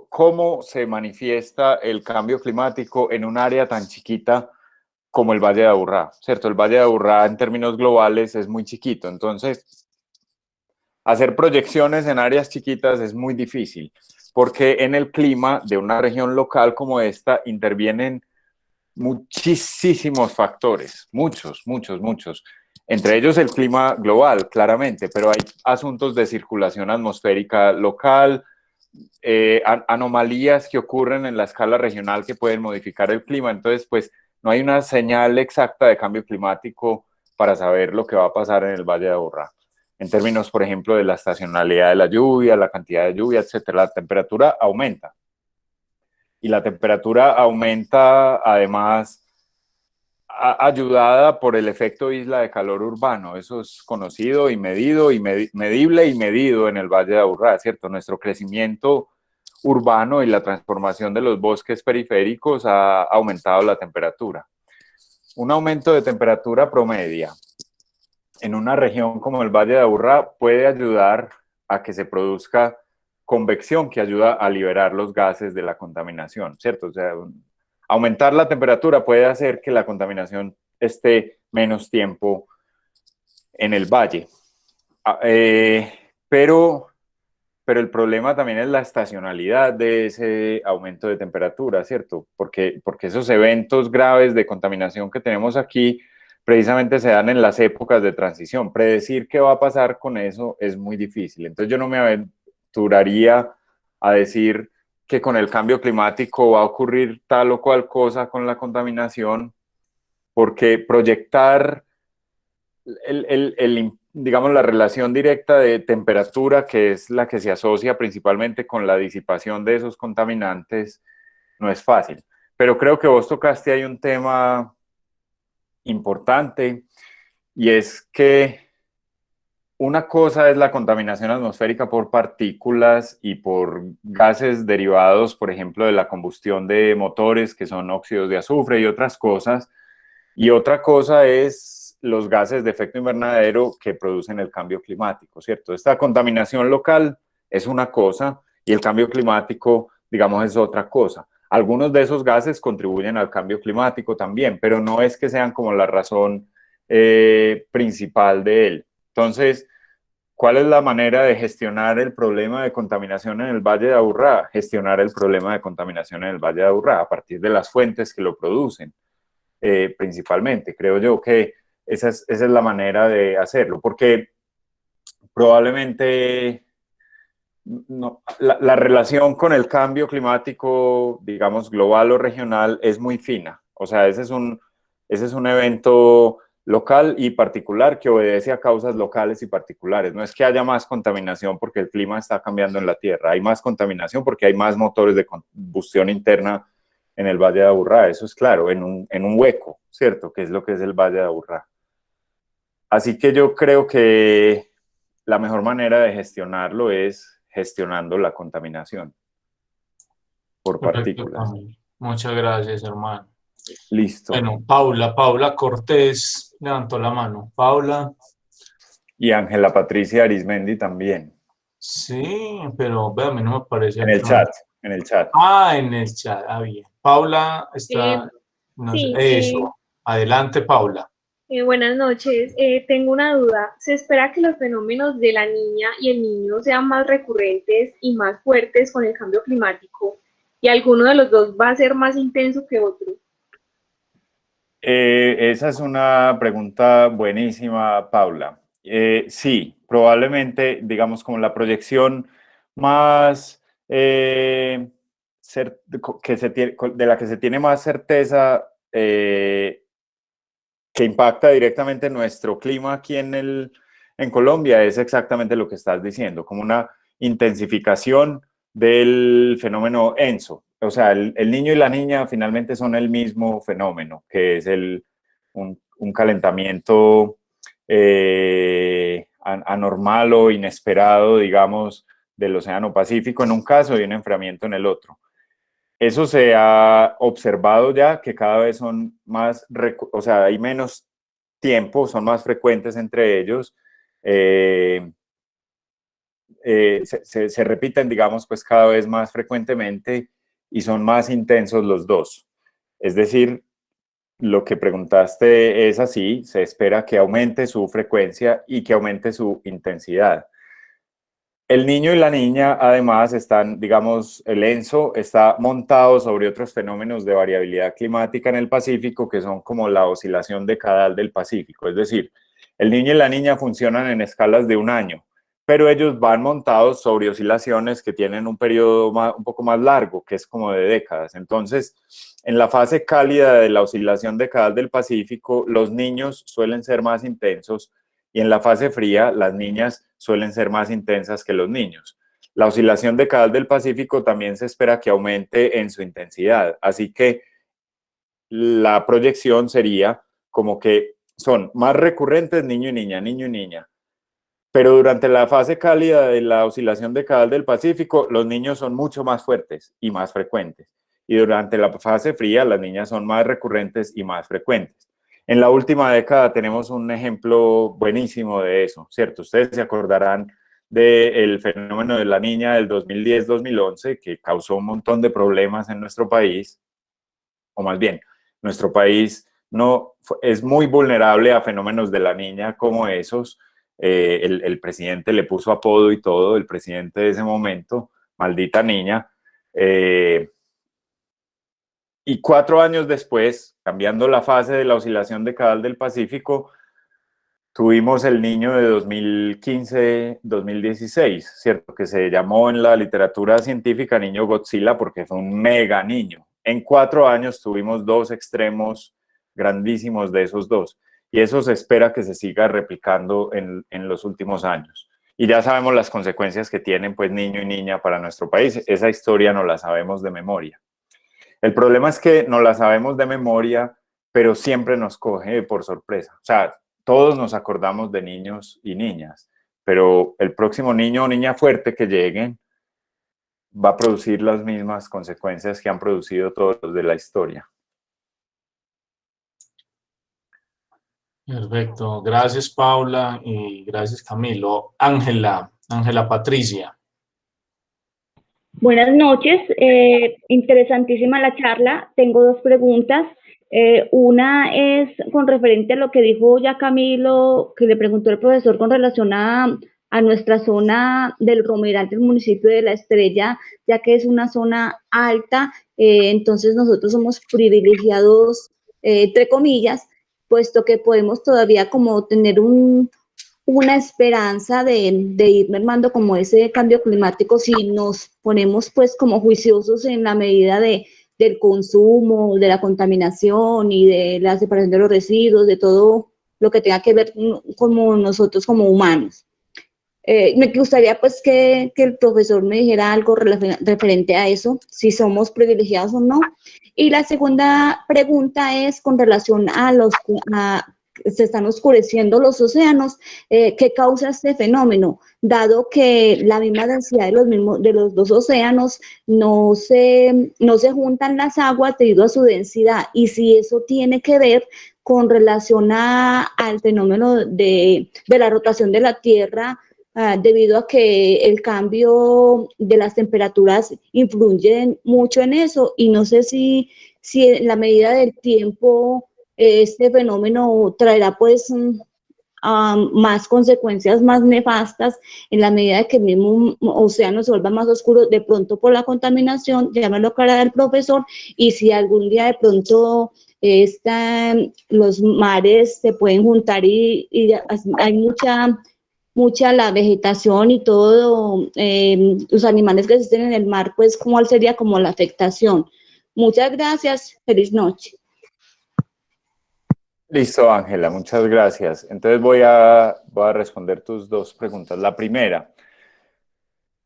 cómo se manifiesta el cambio climático en un área tan chiquita como el Valle de Aburrá, ¿cierto? El Valle de Aburrá en términos globales es muy chiquito, entonces hacer proyecciones en áreas chiquitas es muy difícil, porque en el clima de una región local como esta intervienen muchísimos factores, muchos. Entre ellos el clima global, claramente, pero hay asuntos de circulación atmosférica local, anomalías que ocurren en la escala regional que pueden modificar el clima. Entonces, pues, no hay una señal exacta de cambio climático para saber lo que va a pasar en el Valle de Aburrá. En términos, por ejemplo, de la estacionalidad de la lluvia, la cantidad de lluvia, etcétera, la temperatura aumenta. Y la temperatura aumenta, además, ayudada por el efecto isla de calor urbano. Eso es conocido y medido, y medible y medido en el Valle de Aburrá, ¿cierto? Nuestro crecimiento urbano y la transformación de los bosques periféricos ha aumentado la temperatura. Un aumento de temperatura promedia en una región como el Valle de Aburrá puede ayudar a que se produzca convección, que ayuda a liberar los gases de la contaminación, ¿cierto? O sea, aumentar la temperatura puede hacer que la contaminación esté menos tiempo en el valle. Pero el problema también es la estacionalidad de ese aumento de temperatura, ¿cierto? Porque esos eventos graves de contaminación que tenemos aquí precisamente se dan en las épocas de transición. Predecir qué va a pasar con eso es muy difícil. Entonces yo no me aventuraría a decir que con el cambio climático va a ocurrir tal o cual cosa con la contaminación, porque proyectar digamos, la relación directa de temperatura, que es la que se asocia principalmente con la disipación de esos contaminantes, no es fácil. Pero creo que vos tocaste ahí un tema importante, y es que una cosa es la contaminación atmosférica por partículas y por gases derivados, por ejemplo, de la combustión de motores, que son óxidos de azufre y otras cosas, y otra cosa es los gases de efecto invernadero que producen el cambio climático, ¿cierto? Esta contaminación local es una cosa y el cambio climático, digamos, es otra cosa. Algunos de esos gases contribuyen al cambio climático también, pero no es que sean como la razón principal de él. Entonces, ¿cuál es la manera de gestionar el problema de contaminación en el Valle de Aburrá? Gestionar el problema de contaminación en el Valle de Aburrá a partir de las fuentes que lo producen, principalmente. Creo yo que esa es la manera de hacerlo, porque probablemente no, la relación con el cambio climático, digamos, global o regional es muy fina. O sea, ese es un evento local y particular que obedece a causas locales y particulares. No es que haya más contaminación porque el clima está cambiando en la Tierra. Hay más contaminación porque hay más motores de combustión interna en el Valle de Aburrá. Eso es claro, en un hueco, ¿cierto? Que es lo que es el Valle de Aburrá. Así que yo creo que la mejor manera de gestionarlo es gestionando la contaminación por Perfecto, partículas. Camilo. Muchas gracias, hermano. Listo. Bueno, Paula Cortés levantó la mano. Paula. Y Ángela Patricia Arismendi también. Sí, pero ve, a mí no me aparece En aquí. el chat, en el chat. Ah, en el chat. Ah, bien. Paula está. No sé, Sí, eso. Adelante, Paula. buenas noches. Tengo una duda. ¿Se espera que los fenómenos de la niña y el niño sean más recurrentes y más fuertes con el cambio climático? ¿Y alguno de los dos va a ser más intenso que otro? Esa es una pregunta buenísima, Paula. Sí, probablemente, digamos, como la proyección más de la que se tiene más certeza, que impacta directamente nuestro clima aquí en Colombia, es exactamente lo que estás diciendo, como una intensificación del fenómeno ENSO. O sea, el niño y la niña finalmente son el mismo fenómeno, que es un calentamiento anormal o inesperado, digamos, del Océano Pacífico en un caso y un enfriamiento en el otro. Eso se ha observado ya, que cada vez son más, o sea, hay menos tiempo, son más frecuentes entre ellos, se repiten, digamos, pues cada vez más frecuentemente y son más intensos los dos. Es decir, lo que preguntaste es así, se espera que aumente su frecuencia y que aumente su intensidad. El niño y la niña, además, están, digamos, el ENSO está montado sobre otros fenómenos de variabilidad climática en el Pacífico, que son como la oscilación decadal del Pacífico. Es decir, el niño y la niña funcionan en escalas de un año, pero ellos van montados sobre oscilaciones que tienen un periodo un poco más largo, que es como de décadas. Entonces, en la fase cálida de la oscilación decadal del Pacífico, los niños suelen ser más intensos, y en la fase fría, las niñas suelen ser más intensas que los niños. La oscilación decadal del Pacífico también se espera que aumente en su intensidad, así que la proyección sería como que son más recurrentes niño y niña. Pero durante la fase cálida de la oscilación decadal del Pacífico, los niños son mucho más fuertes y más frecuentes. Y durante la fase fría, las niñas son más recurrentes y más frecuentes. En la última década tenemos un ejemplo buenísimo de eso, ¿cierto? Ustedes se acordarán del fenómeno de la niña del 2010-2011, que causó un montón de problemas en nuestro país, o más bien, nuestro país no, es muy vulnerable a fenómenos de la niña como esos. El presidente le puso apodo y todo, el presidente de ese momento, maldita niña. Y 4 años después, cambiando la fase de la oscilación decadal del Pacífico, tuvimos el niño de 2015-2016, ¿cierto? Que se llamó en la literatura científica niño Godzilla porque fue un mega niño. En 4 años tuvimos 2 extremos grandísimos de esos dos. Y eso se espera que se siga replicando en los últimos años. Y ya sabemos las consecuencias que tienen, pues, niño y niña para nuestro país. Esa historia no la sabemos de memoria. El problema es que no la sabemos de memoria, pero siempre nos coge por sorpresa. O sea, todos nos acordamos de niños y niñas, pero el próximo niño o niña fuerte que lleguen va a producir las mismas consecuencias que han producido todos los de la historia. Perfecto. Gracias, Paula, y gracias, Camilo. Ángela Patricia. Buenas noches, interesantísima la charla. Tengo 2 preguntas. Una es con referente a lo que dijo ya Camilo, que le preguntó el profesor con relación a nuestra zona del Romeral del municipio de La Estrella, ya que es una zona alta, entonces nosotros somos privilegiados, entre comillas, puesto que podemos todavía como tener una esperanza de ir mermando como ese cambio climático si nos ponemos pues como juiciosos en la medida del consumo, de la contaminación y de la separación de los residuos, de todo lo que tenga que ver como nosotros como humanos. Me gustaría pues que el profesor me dijera algo referente a eso, si somos privilegiados o no. Y la segunda pregunta es con relación se están oscureciendo los océanos, ¿qué causa este fenómeno? Dado que la misma densidad de los 2 océanos no se juntan las aguas debido a su densidad, y si eso tiene que ver con relación al fenómeno de la rotación de la Tierra, debido a que el cambio de las temperaturas influye mucho en eso, y no sé si en la medida del tiempo este fenómeno traerá pues más consecuencias más nefastas en la medida de que el mismo océano se vuelva más oscuro de pronto por la contaminación, ya me lo aclarará el profesor, y si algún día de pronto los mares se pueden juntar y hay mucha la vegetación y todo, los animales que existen en el mar, pues ¿cuál sería como la afectación? Muchas gracias, feliz noche. Listo, Ángela, muchas gracias. Entonces voy a responder tus 2 preguntas. La primera,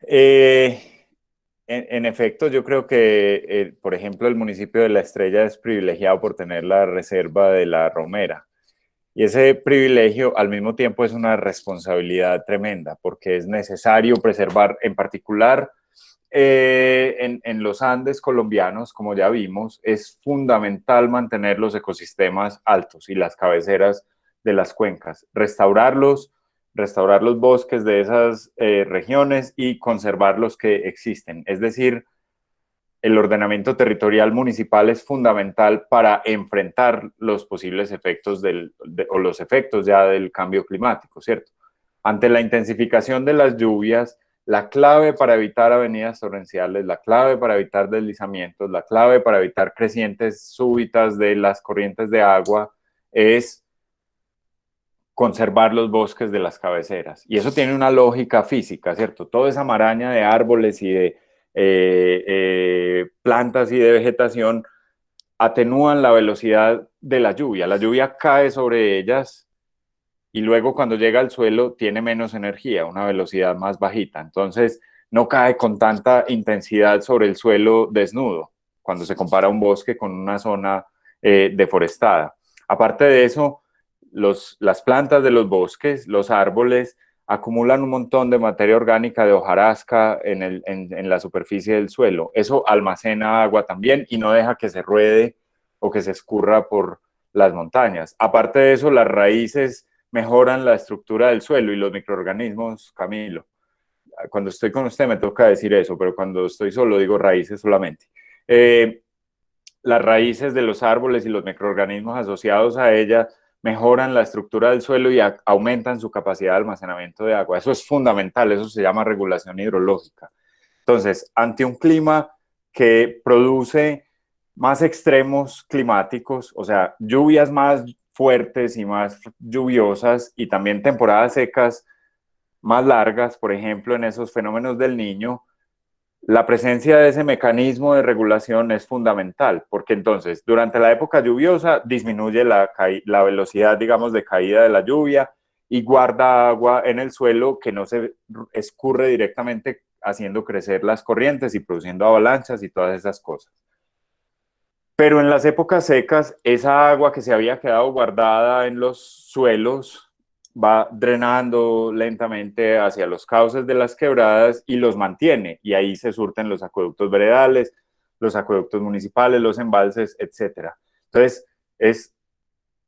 en efecto, yo creo que, por ejemplo, el municipio de La Estrella es privilegiado por tener la reserva de La Romera. Y ese privilegio al mismo tiempo es una responsabilidad tremenda, porque es necesario preservar, en particular en los Andes colombianos, como ya vimos, es fundamental mantener los ecosistemas altos y las cabeceras de las cuencas, restaurar los bosques de esas regiones y conservar los que existen. Es decir, el ordenamiento territorial municipal es fundamental para enfrentar los posibles efectos o los efectos ya del cambio climático, ¿cierto? Ante la intensificación de las lluvias, la clave para evitar avenidas torrenciales, la clave para evitar deslizamientos, la clave para evitar crecientes súbitas de las corrientes de agua es conservar los bosques de las cabeceras. Y eso tiene una lógica física, ¿cierto? Toda esa maraña de árboles y de plantas y de vegetación atenúan la velocidad de la lluvia. La lluvia cae sobre ellas y luego cuando llega al suelo tiene menos energía, una velocidad más bajita. Entonces no cae con tanta intensidad sobre el suelo desnudo cuando se compara un bosque con una zona deforestada. Aparte de eso, las plantas de los bosques, los árboles, acumulan un montón de materia orgánica de hojarasca en la superficie del suelo. Eso almacena agua también y no deja que se ruede o que se escurra por las montañas. Aparte de eso, las raíces mejoran la estructura del suelo y los microorganismos, Camilo. Cuando estoy con usted me toca decir eso, pero cuando estoy solo digo raíces solamente. Las raíces de los árboles y los microorganismos asociados a ellas mejoran la estructura del suelo y aumentan su capacidad de almacenamiento de agua. Eso es fundamental, eso se llama regulación hidrológica. Entonces, ante un clima que produce más extremos climáticos, o sea, lluvias más fuertes y más lluviosas y también temporadas secas más largas, por ejemplo, en esos fenómenos del Niño, la presencia de ese mecanismo de regulación es fundamental, porque entonces durante la época lluviosa disminuye la velocidad, digamos, de caída de la lluvia y guarda agua en el suelo que no se escurre directamente haciendo crecer las corrientes y produciendo avalanchas y todas esas cosas. Pero en las épocas secas, esa agua que se había quedado guardada en los suelos va drenando lentamente hacia los cauces de las quebradas y los mantiene. Y ahí se surten los acueductos veredales, los acueductos municipales, los embalses, etc. Entonces, es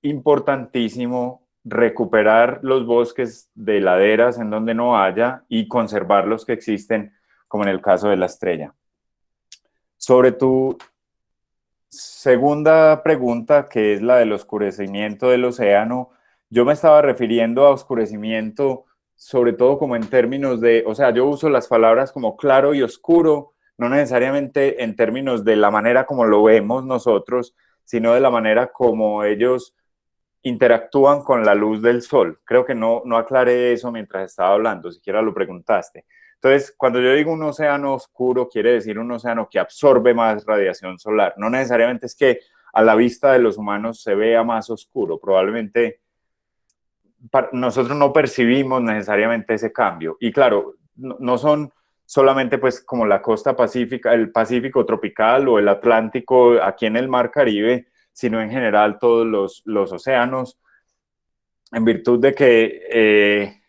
importantísimo recuperar los bosques de laderas en donde no haya y conservar los que existen, como en el caso de La Estrella. Sobre tu segunda pregunta, que es la del oscurecimiento del océano, yo me estaba refiriendo a oscurecimiento sobre todo como en términos de, o sea, yo uso las palabras como claro y oscuro, no necesariamente en términos de la manera como lo vemos nosotros, sino de la manera como ellos interactúan con la luz del sol. Creo que no aclaré eso mientras estaba hablando, siquiera lo preguntaste. Entonces, cuando yo digo un océano oscuro, quiere decir un océano que absorbe más radiación solar. No necesariamente es que a la vista de los humanos se vea más oscuro, probablemente nosotros no percibimos necesariamente ese cambio. Y claro, no son solamente pues como la costa pacífica, el Pacífico tropical o el Atlántico aquí en el Mar Caribe, sino en general todos los océanos, en virtud de que,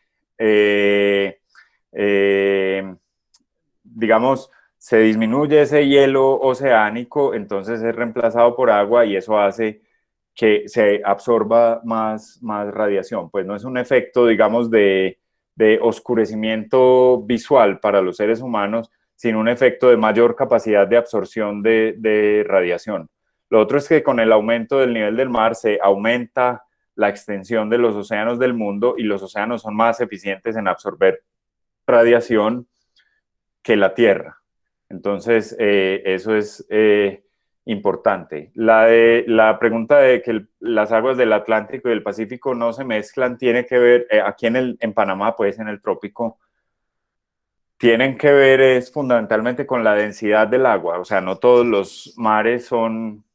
digamos, se disminuye ese hielo oceánico, entonces es reemplazado por agua y eso hace que se absorba más radiación. Pues no es un efecto, digamos, de oscurecimiento visual para los seres humanos, sino un efecto de mayor capacidad de absorción de radiación. Lo otro es que con el aumento del nivel del mar se aumenta la extensión de los océanos del mundo y los océanos son más eficientes en absorber radiación que la Tierra. Entonces, eso es importante. La pregunta de que las aguas del Atlántico y del Pacífico no se mezclan tiene que ver, aquí en Panamá, pues en el trópico, tienen que ver es fundamentalmente con la densidad del agua. O sea, no todos los mares son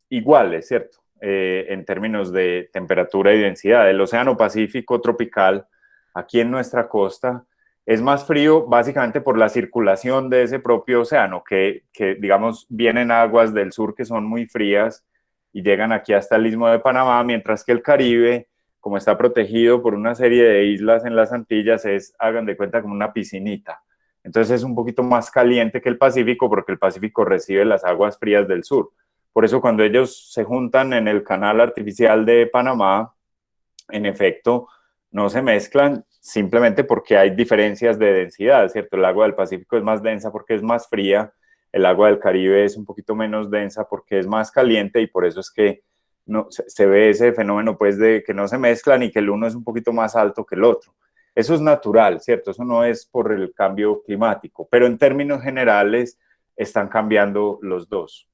iguales, ¿cierto? En términos de temperatura y densidad. El Océano Pacífico tropical, aquí en nuestra costa, es más frío básicamente por la circulación de ese propio océano, que digamos, vienen aguas del sur que son muy frías y llegan aquí hasta el Istmo de Panamá, mientras que el Caribe, como está protegido por una serie de islas en las Antillas, hagan de cuenta, como una piscinita. Entonces es un poquito más caliente que el Pacífico, porque el Pacífico recibe las aguas frías del sur. Por eso cuando ellos se juntan en el canal artificial de Panamá, en efecto, no se mezclan simplemente porque hay diferencias de densidad, ¿cierto? El agua del Pacífico es más densa porque es más fría, el agua del Caribe es un poquito menos densa porque es más caliente y por eso es que no, se ve ese fenómeno pues de que no se mezclan y que el uno es un poquito más alto que el otro. Eso es natural, ¿cierto? Eso no es por el cambio climático, pero en términos generales están cambiando los dos.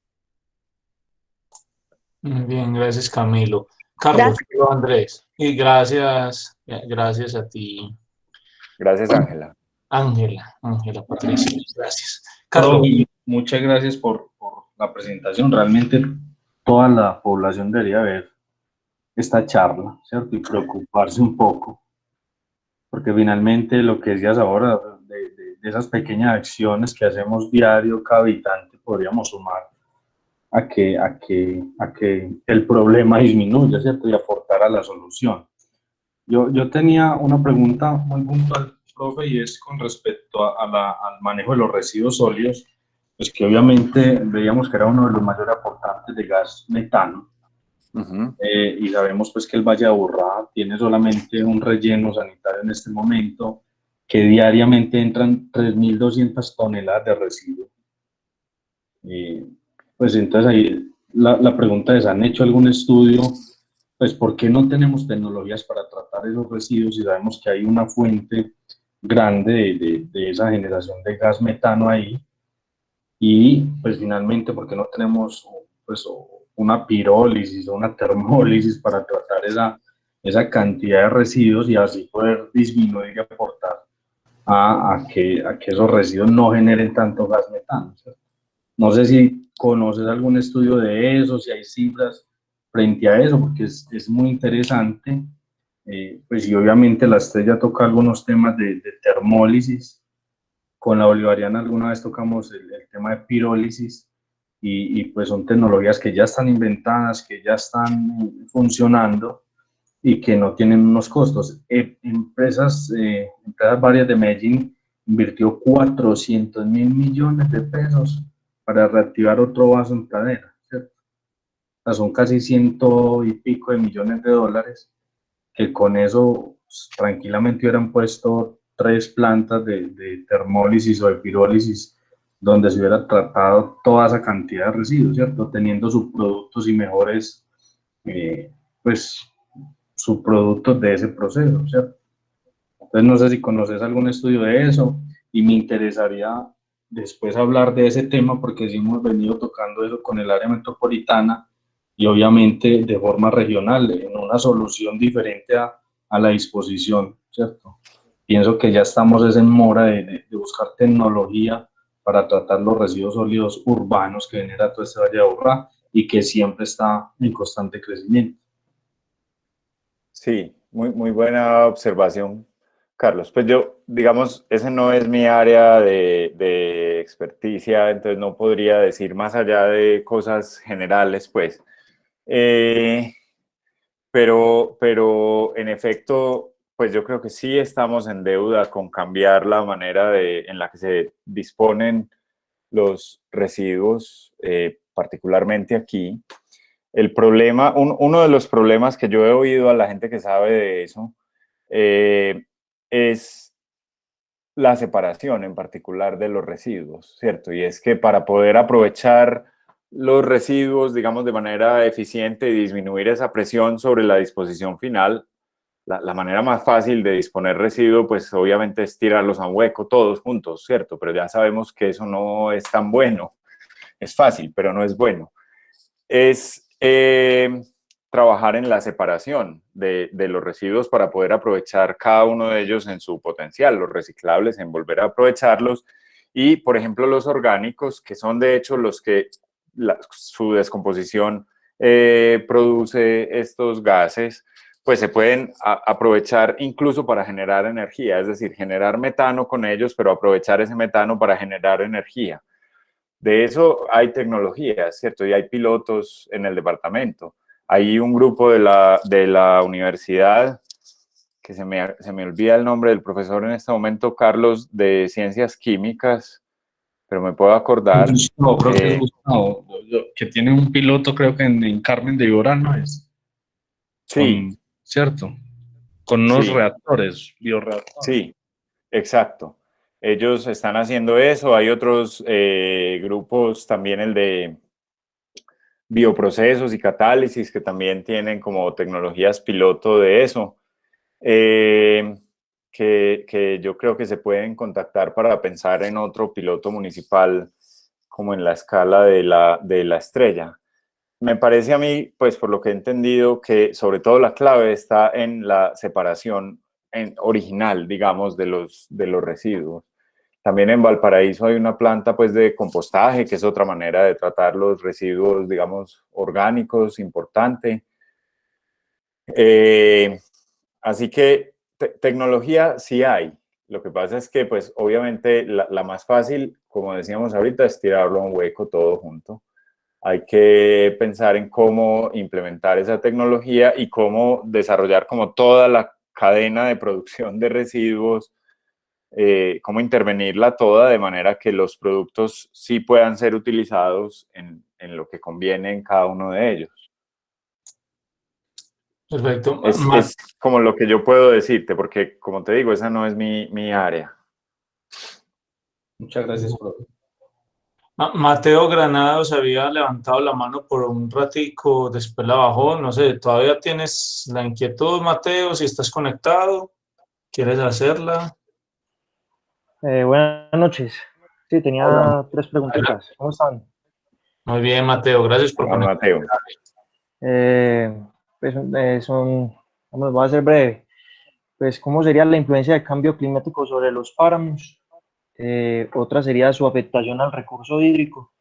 Bien, gracias Camilo. Carlos, Gracias. Andrés, y gracias a ti, Gracias, Ángela. Ángela Patricia, gracias. Carlos. Y muchas gracias por la presentación. Realmente toda la población debería ver esta charla, ¿cierto? Y preocuparse un poco, porque finalmente lo que decías ahora, de esas pequeñas acciones que hacemos diario, cada habitante, podríamos sumar a que el problema disminuya, ¿cierto? Y aportar a la solución. Yo tenía una pregunta muy puntual, profe, y es con respecto al manejo de los residuos sólidos, pues que obviamente veíamos que era uno de los mayores aportantes de gas metano. Y sabemos pues que el Valle de Aburrá tiene solamente un relleno sanitario en este momento, que diariamente entran 3.200 toneladas de residuos. Pues entonces ahí la pregunta es, ¿han hecho algún estudio? Pues ¿por qué no tenemos tecnologías para tratar esos residuos si sabemos que hay una fuente grande de esa generación de gas metano ahí? Y pues finalmente, ¿por qué no tenemos pues una pirólisis o una termólisis para tratar esa cantidad de residuos y así poder disminuir y aportar a que esos residuos no generen tanto gas metano, ¿cierto? No sé si conoces algún estudio de eso, si hay cifras frente a eso, porque es muy interesante. Pues y obviamente la estrella toca algunos temas de termólisis. Con la bolivariana alguna vez tocamos el tema de pirólisis y pues son tecnologías que ya están inventadas, que ya están funcionando y que no tienen unos costos. Empresas varias de Medellín invirtió 400.000 millones de pesos para reactivar otro vaso en Pradera, ¿cierto? O sea, son casi 100 y pico de millones de dólares que con eso pues, tranquilamente hubieran puesto 3 plantas de termólisis o de pirólisis donde se hubiera tratado toda esa cantidad de residuos, ¿cierto? Teniendo subproductos y mejores, pues, subproductos de ese proceso, ¿cierto? Entonces, no sé si conoces algún estudio de eso y me interesaría después hablar de ese tema porque sí hemos venido tocando eso con el área metropolitana y obviamente de forma regional, en una solución diferente a la disposición, ¿cierto? Pienso que ya estamos en mora de buscar tecnología para tratar los residuos sólidos urbanos que genera todo este Valle de Aburrá y que siempre está en constante crecimiento. Sí, muy buena observación, Carlos. Pues yo, digamos, ese no es mi área de experticia, entonces no podría decir más allá de cosas generales, pues. Pero en efecto, pues yo creo que sí estamos en deuda con cambiar la manera en la que se disponen los residuos, particularmente aquí. El problema, uno de los problemas que yo he oído a la gente que sabe de eso es la separación en particular de los residuos, ¿cierto? Y es que para poder aprovechar los residuos, digamos, de manera eficiente y disminuir esa presión sobre la disposición final, la manera más fácil de disponer residuo, pues obviamente es tirarlos a un hueco todos juntos, ¿cierto? Pero ya sabemos que eso no es tan bueno. Es fácil, pero no es bueno. Es trabajar en la separación de los residuos para poder aprovechar cada uno de ellos en su potencial, los reciclables, en volver a aprovecharlos y, por ejemplo, los orgánicos, que son de hecho los que su descomposición produce estos gases, pues se pueden aprovechar incluso para generar energía, es decir, generar metano con ellos, pero aprovechar ese metano para generar energía. De eso hay tecnologías, ¿cierto? Y hay pilotos en el departamento. Hay un grupo de la universidad, que se me olvida el nombre del profesor en este momento, Carlos, de Ciencias Químicas, pero me puedo acordar. No, creo que es Gustavo, que tiene un piloto, creo que en Carmen de Iborá, ¿no es? Sí. ¿Cierto? Con unos Sí. reactores, bioreactores. Sí, exacto. Ellos están haciendo eso. Hay otros grupos, también el de bioprocesos y catálisis, que también tienen como tecnologías piloto de eso, que yo creo que se pueden contactar para pensar en otro piloto municipal como en la escala de la estrella. Me parece a mí, pues por lo que he entendido, que sobre todo la clave está en la separación original, digamos, de los residuos. También en Valparaíso hay una planta pues de compostaje, que es otra manera de tratar los residuos, digamos, orgánicos, importante. Así que tecnología sí hay. Lo que pasa es que pues obviamente la más fácil, como decíamos ahorita, es tirarlo a un hueco todo junto. hay que pensar en cómo implementar esa tecnología y cómo desarrollar como toda la cadena de producción de residuos, cómo intervenirla toda de manera que los productos sí puedan ser utilizados en lo que conviene en cada uno de ellos. Perfecto. Es como lo que yo puedo decirte, porque como te digo, esa no es mi área. Muchas gracias, profe. Mateo Granados había levantado la mano por un ratico, después la bajó, no sé, ¿todavía tienes la inquietud, Mateo? Si estás conectado, ¿quieres hacerla? Buenas noches. Sí, Hola, tenía tres preguntitas. ¿Cómo están? Muy bien, Mateo, gracias por hola conectar. Mateo. Pues vamos, voy a ser breve. Pues, ¿cómo sería la influencia del cambio climático sobre los páramos? Otra sería su afectación al recurso hídrico.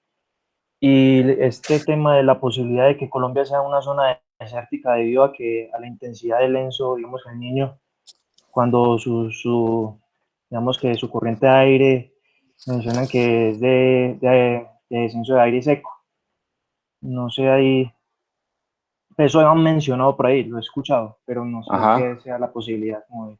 Y este tema de la posibilidad de que Colombia sea una zona desértica debido a la intensidad del ENSO, digamos, el Niño, cuando digamos que su corriente de aire mencionan que es de descenso de aire seco. No sé ahí, eso han mencionado por ahí, lo he escuchado, pero no sé qué Ajá. sea la posibilidad como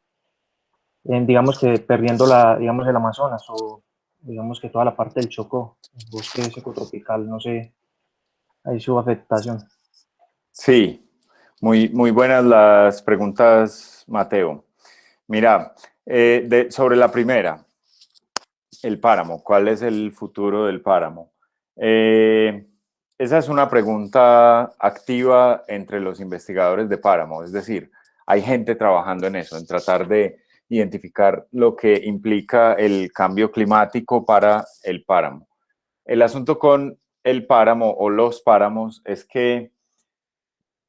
digamos que perdiendo digamos el Amazonas o digamos que toda la parte del Chocó, el bosque seco tropical, no sé, ahí su afectación. Sí, muy buenas las preguntas, Mateo. Mira, sobre la primera, el páramo, ¿cuál es el futuro del páramo? Esa es una pregunta activa entre los investigadores de páramo, es decir, hay gente trabajando en eso, en tratar de identificar lo que implica el cambio climático para el páramo. El asunto con el páramo o los páramos es que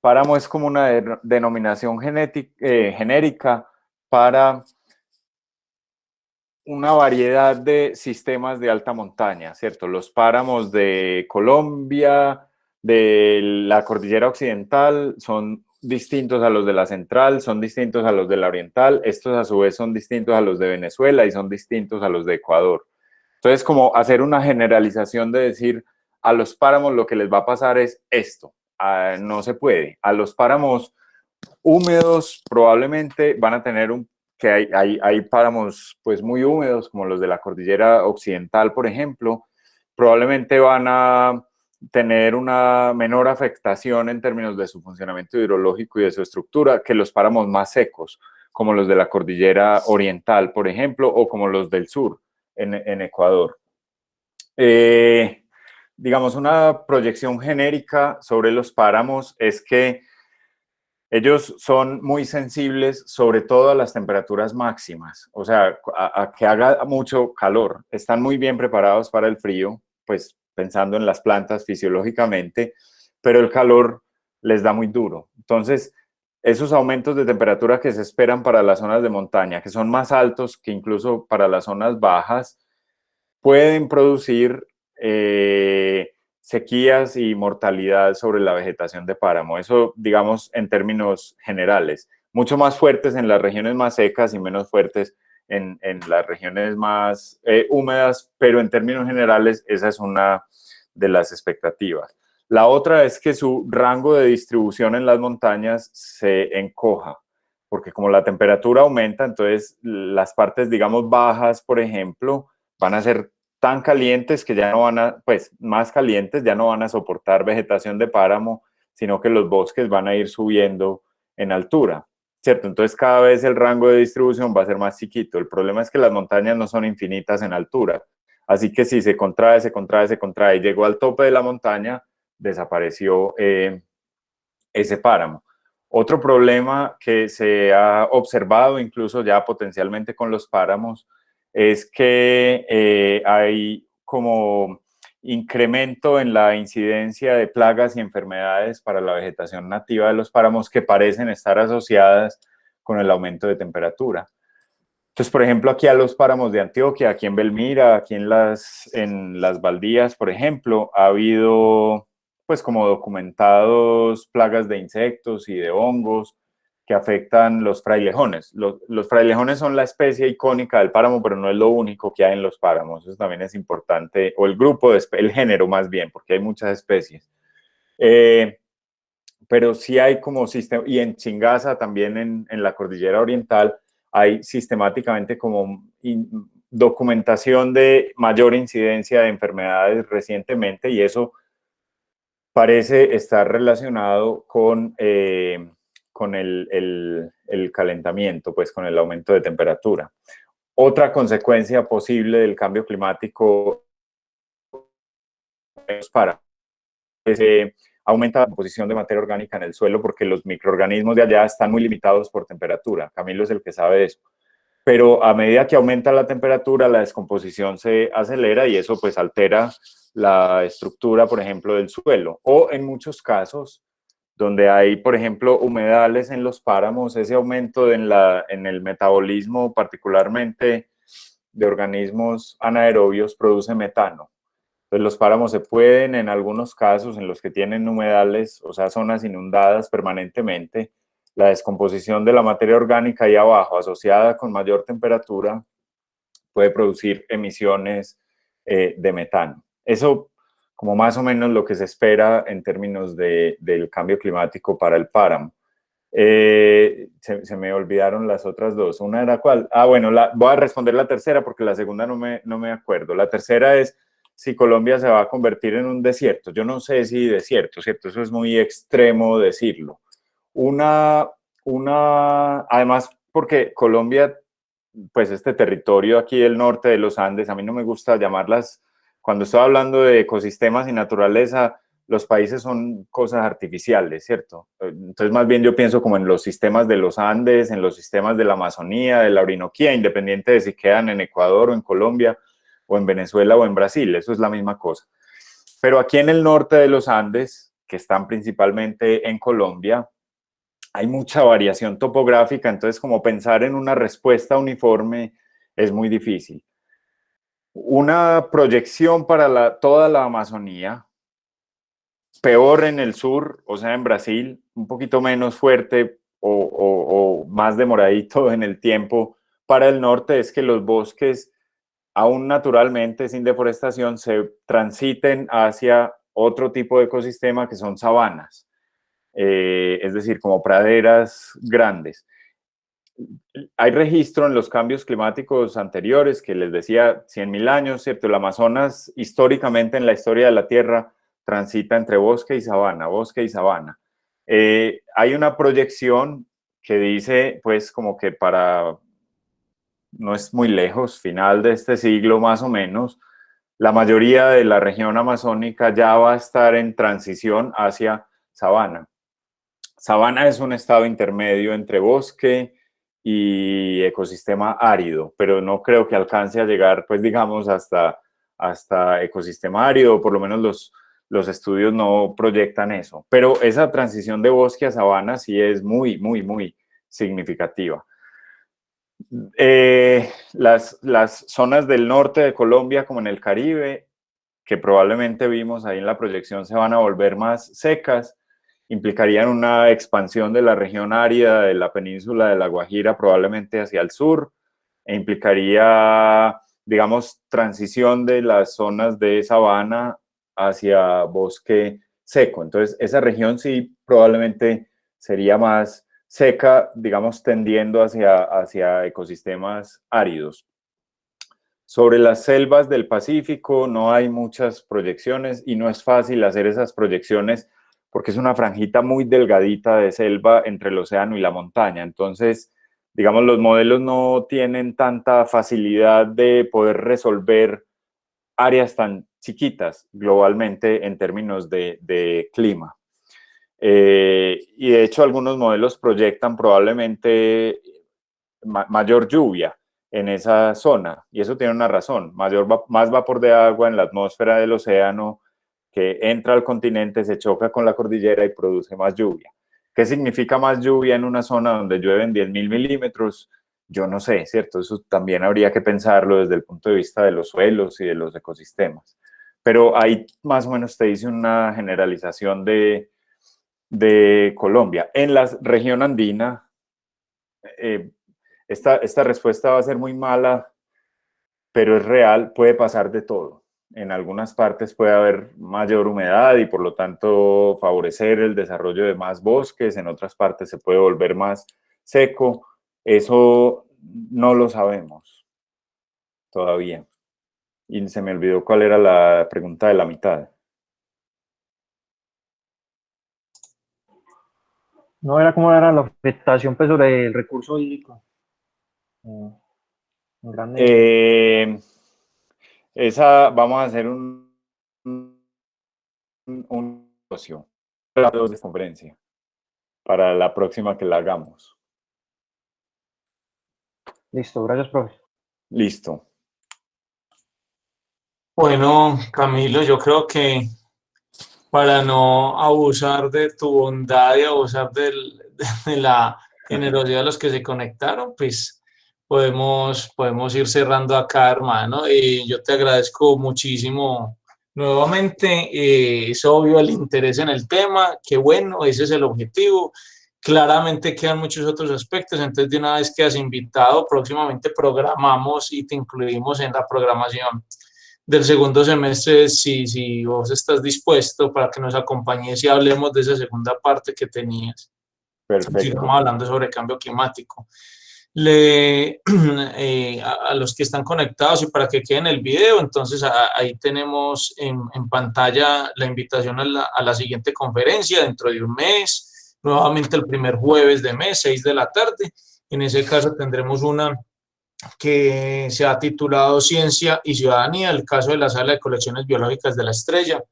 páramo es como una denominación genérica para una variedad de sistemas de alta montaña, ¿cierto? Los páramos de Colombia, de la cordillera occidental, son distintos a los de la central, son distintos a los de la oriental, estos a su vez son distintos a los de Venezuela y son distintos a los de Ecuador. Entonces, como hacer una generalización de decir, a los páramos lo que les va a pasar es esto, no se puede. A los páramos húmedos probablemente van a tener que hay páramos pues muy húmedos como los de la cordillera occidental, por ejemplo, probablemente van a tener una menor afectación en términos de su funcionamiento hidrológico y de su estructura que los páramos más secos, como los de la cordillera oriental, por ejemplo, o como los del sur en Ecuador. Digamos, una proyección genérica sobre los páramos es que ellos son muy sensibles sobre todo a las temperaturas máximas, o sea, a que haga mucho calor. Están muy bien preparados para el frío, pues pensando en las plantas fisiológicamente, pero el calor les da muy duro. Entonces, esos aumentos de temperatura que se esperan para las zonas de montaña, que son más altos que incluso para las zonas bajas, pueden producir sequías y mortalidad sobre la vegetación de páramo. Eso, digamos, en términos generales. Mucho más fuertes en las regiones más secas y menos fuertes en las regiones más húmedas, pero en términos generales esa es una de las expectativas. La otra es que su rango de distribución en las montañas se encoja, porque como la temperatura aumenta, entonces las partes, digamos, bajas, por ejemplo, van a ser tan calientes que ya no van a, pues más calientes, ya no van a soportar vegetación de páramo, sino que los bosques van a ir subiendo en altura, ¿cierto? Entonces cada vez el rango de distribución va a ser más chiquito. El problema es que las montañas no son infinitas en altura, así que si se contrae, se contrae, se contrae y llegó al tope de la montaña, desapareció ese páramo. Otro problema que se ha observado incluso ya potencialmente con los páramos es que hay como incremento en la incidencia de plagas y enfermedades para la vegetación nativa de los páramos que parecen estar asociadas con el aumento de temperatura. Entonces, por ejemplo, aquí a los páramos de Antioquia, aquí en Belmira, aquí en las Baldías, por ejemplo, ha habido pues como documentados plagas de insectos y de hongos que afectan los frailejones. Los frailejones son la especie icónica del páramo, pero no es lo único que hay en los páramos. Eso también es importante, o el grupo, el género más bien, porque hay muchas especies. Pero sí hay como sistema, y en Chingaza, también en la cordillera oriental, hay sistemáticamente como documentación de mayor incidencia de enfermedades recientemente, y eso parece estar relacionado con el calentamiento, pues con el aumento de temperatura. Otra consecuencia posible del cambio climático es aumenta la composición de materia orgánica en el suelo porque los microorganismos de allá están muy limitados por temperatura. Camilo es el que sabe de eso. Pero a medida que aumenta la temperatura, la descomposición se acelera y eso pues altera la estructura, por ejemplo, del suelo. O en muchos casos, donde hay, por ejemplo, humedales en los páramos, ese aumento en el metabolismo, particularmente de organismos anaerobios, produce metano. Entonces, los páramos se pueden, en algunos casos, en los que tienen humedales, o sea, zonas inundadas permanentemente, la descomposición de la materia orgánica ahí abajo, asociada con mayor temperatura, puede producir emisiones de metano. Eso, como más o menos lo que se espera en términos del cambio climático para el páramo. Se me olvidaron las otras dos. Una era ¿cuál? Bueno, voy a responder la tercera porque la segunda no me acuerdo. La tercera es si Colombia se va a convertir en un desierto. Yo no sé si desierto, ¿cierto? Eso es muy extremo decirlo. Además, porque Colombia, pues este territorio aquí del norte de los Andes, a mí no me gusta llamarlas, cuando estoy hablando de ecosistemas y naturaleza, los países son cosas artificiales, ¿cierto? Entonces, más bien yo pienso como en los sistemas de los Andes, en los sistemas de la Amazonía, de la Orinoquía, independiente de si quedan en Ecuador o en Colombia, o en Venezuela o en Brasil, eso es la misma cosa. Pero aquí en el norte de los Andes, que están principalmente en Colombia, hay mucha variación topográfica, entonces como pensar en una respuesta uniforme es muy difícil. Una proyección para toda la Amazonía, peor en el sur, o sea, en Brasil, un poquito menos fuerte o más demoradito en el tiempo para el norte, es que los bosques aún naturalmente, sin deforestación, se transiten hacia otro tipo de ecosistema que son sabanas, es decir, como praderas grandes. Hay registro en los cambios climáticos anteriores, que les decía 100.000 años, ¿cierto? El Amazonas, históricamente en la historia de la Tierra, transita entre bosque y sabana, bosque y sabana. Hay una proyección que dice, pues, como que no es muy lejos, final de este siglo más o menos, la mayoría de la región amazónica ya va a estar en transición hacia sabana. Sabana es un estado intermedio entre bosque y ecosistema árido, pero no creo que alcance a llegar, pues digamos, hasta ecosistema árido, por lo menos los estudios no proyectan eso. Pero esa transición de bosque a sabana sí es muy, muy, muy significativa. Las zonas del norte de Colombia, como en el Caribe, que probablemente vimos ahí en la proyección, se van a volver más secas, implicarían una expansión de la región árida de la península de La Guajira probablemente hacia el sur, e implicaría, digamos, transición de las zonas de sabana hacia bosque seco. Entonces, esa región sí probablemente sería más seca, digamos, tendiendo hacia ecosistemas áridos. Sobre las selvas del Pacífico no hay muchas proyecciones y no es fácil hacer esas proyecciones porque es una franjita muy delgadita de selva entre el océano y la montaña. Entonces, digamos, los modelos no tienen tanta facilidad de poder resolver áreas tan chiquitas globalmente en términos de clima. Y de hecho algunos modelos proyectan probablemente mayor lluvia en esa zona, y eso tiene una razón, más vapor de agua en la atmósfera del océano que entra al continente, se choca con la cordillera y produce más lluvia. ¿Qué significa más lluvia en una zona donde llueven 10.000 milímetros? Yo no sé, ¿cierto? Eso también habría que pensarlo desde el punto de vista de los suelos y de los ecosistemas. Pero ahí más o menos te dice una generalización de Colombia. En la región andina, esta respuesta va a ser muy mala, pero es real, puede pasar de todo. En algunas partes puede haber mayor humedad y por lo tanto favorecer el desarrollo de más bosques, en otras partes se puede volver más seco. Eso no lo sabemos todavía. Y se me olvidó cuál era la pregunta de la mitad. No era cómo era la afectación pues, sobre el recurso hídrico. En gran medida. Esa, vamos a hacer un negocio de conferencia para la próxima que la hagamos. Listo, gracias, profe. Listo. Bueno, Camilo, yo creo que para no abusar de tu bondad y abusar de la generosidad de los que se conectaron, pues podemos ir cerrando acá, hermano. Yo te agradezco muchísimo nuevamente. Es obvio el interés en el tema, qué bueno, ese es el objetivo. Claramente quedan muchos otros aspectos, entonces de una vez que has invitado, próximamente programamos y te incluimos en la programación del segundo semestre, si vos estás dispuesto para que nos acompañes y hablemos de esa segunda parte que tenías. Perfecto. Sigamos hablando sobre cambio climático. A los que están conectados y para que queden el video, entonces ahí tenemos en pantalla la invitación a la siguiente conferencia dentro de un mes, nuevamente el primer jueves de mes, 6 de la tarde. En ese caso tendremos una que se ha titulado Ciencia y Ciudadanía, el caso de la Sala de Colecciones Biológicas de la Estrella,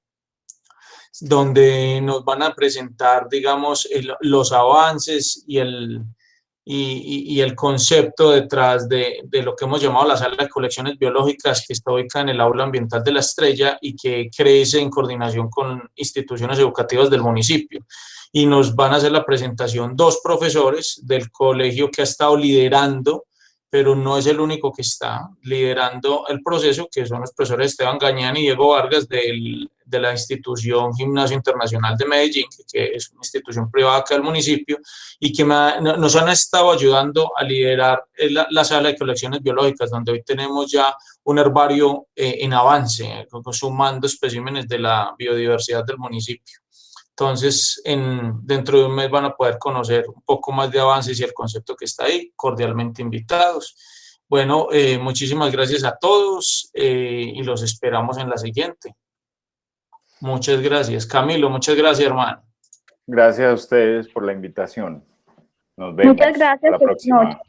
donde nos van a presentar, digamos, los avances y el concepto detrás de lo que hemos llamado la Sala de Colecciones Biológicas, que está ubicada en el Aula Ambiental de la Estrella y que crece en coordinación con instituciones educativas del municipio. Y nos van a hacer la presentación dos profesores del colegio que ha estado liderando, pero no es el único que está liderando el proceso, que son los profesores Esteban Gañán y Diego Vargas de la institución Gimnasio Internacional de Medellín, que es una institución privada acá del municipio, y que nos han estado ayudando a liderar la Sala de Colecciones Biológicas, donde hoy tenemos ya un herbario en avance, sumando especímenes de la biodiversidad del municipio. Entonces, dentro de un mes van a poder conocer un poco más de avances y el concepto que está ahí, cordialmente invitados. Bueno, muchísimas gracias a todos y los esperamos en la siguiente. Muchas gracias. Camilo, muchas gracias, hermano. Gracias a ustedes por la invitación. Nos vemos. Muchas gracias. Hasta la próxima.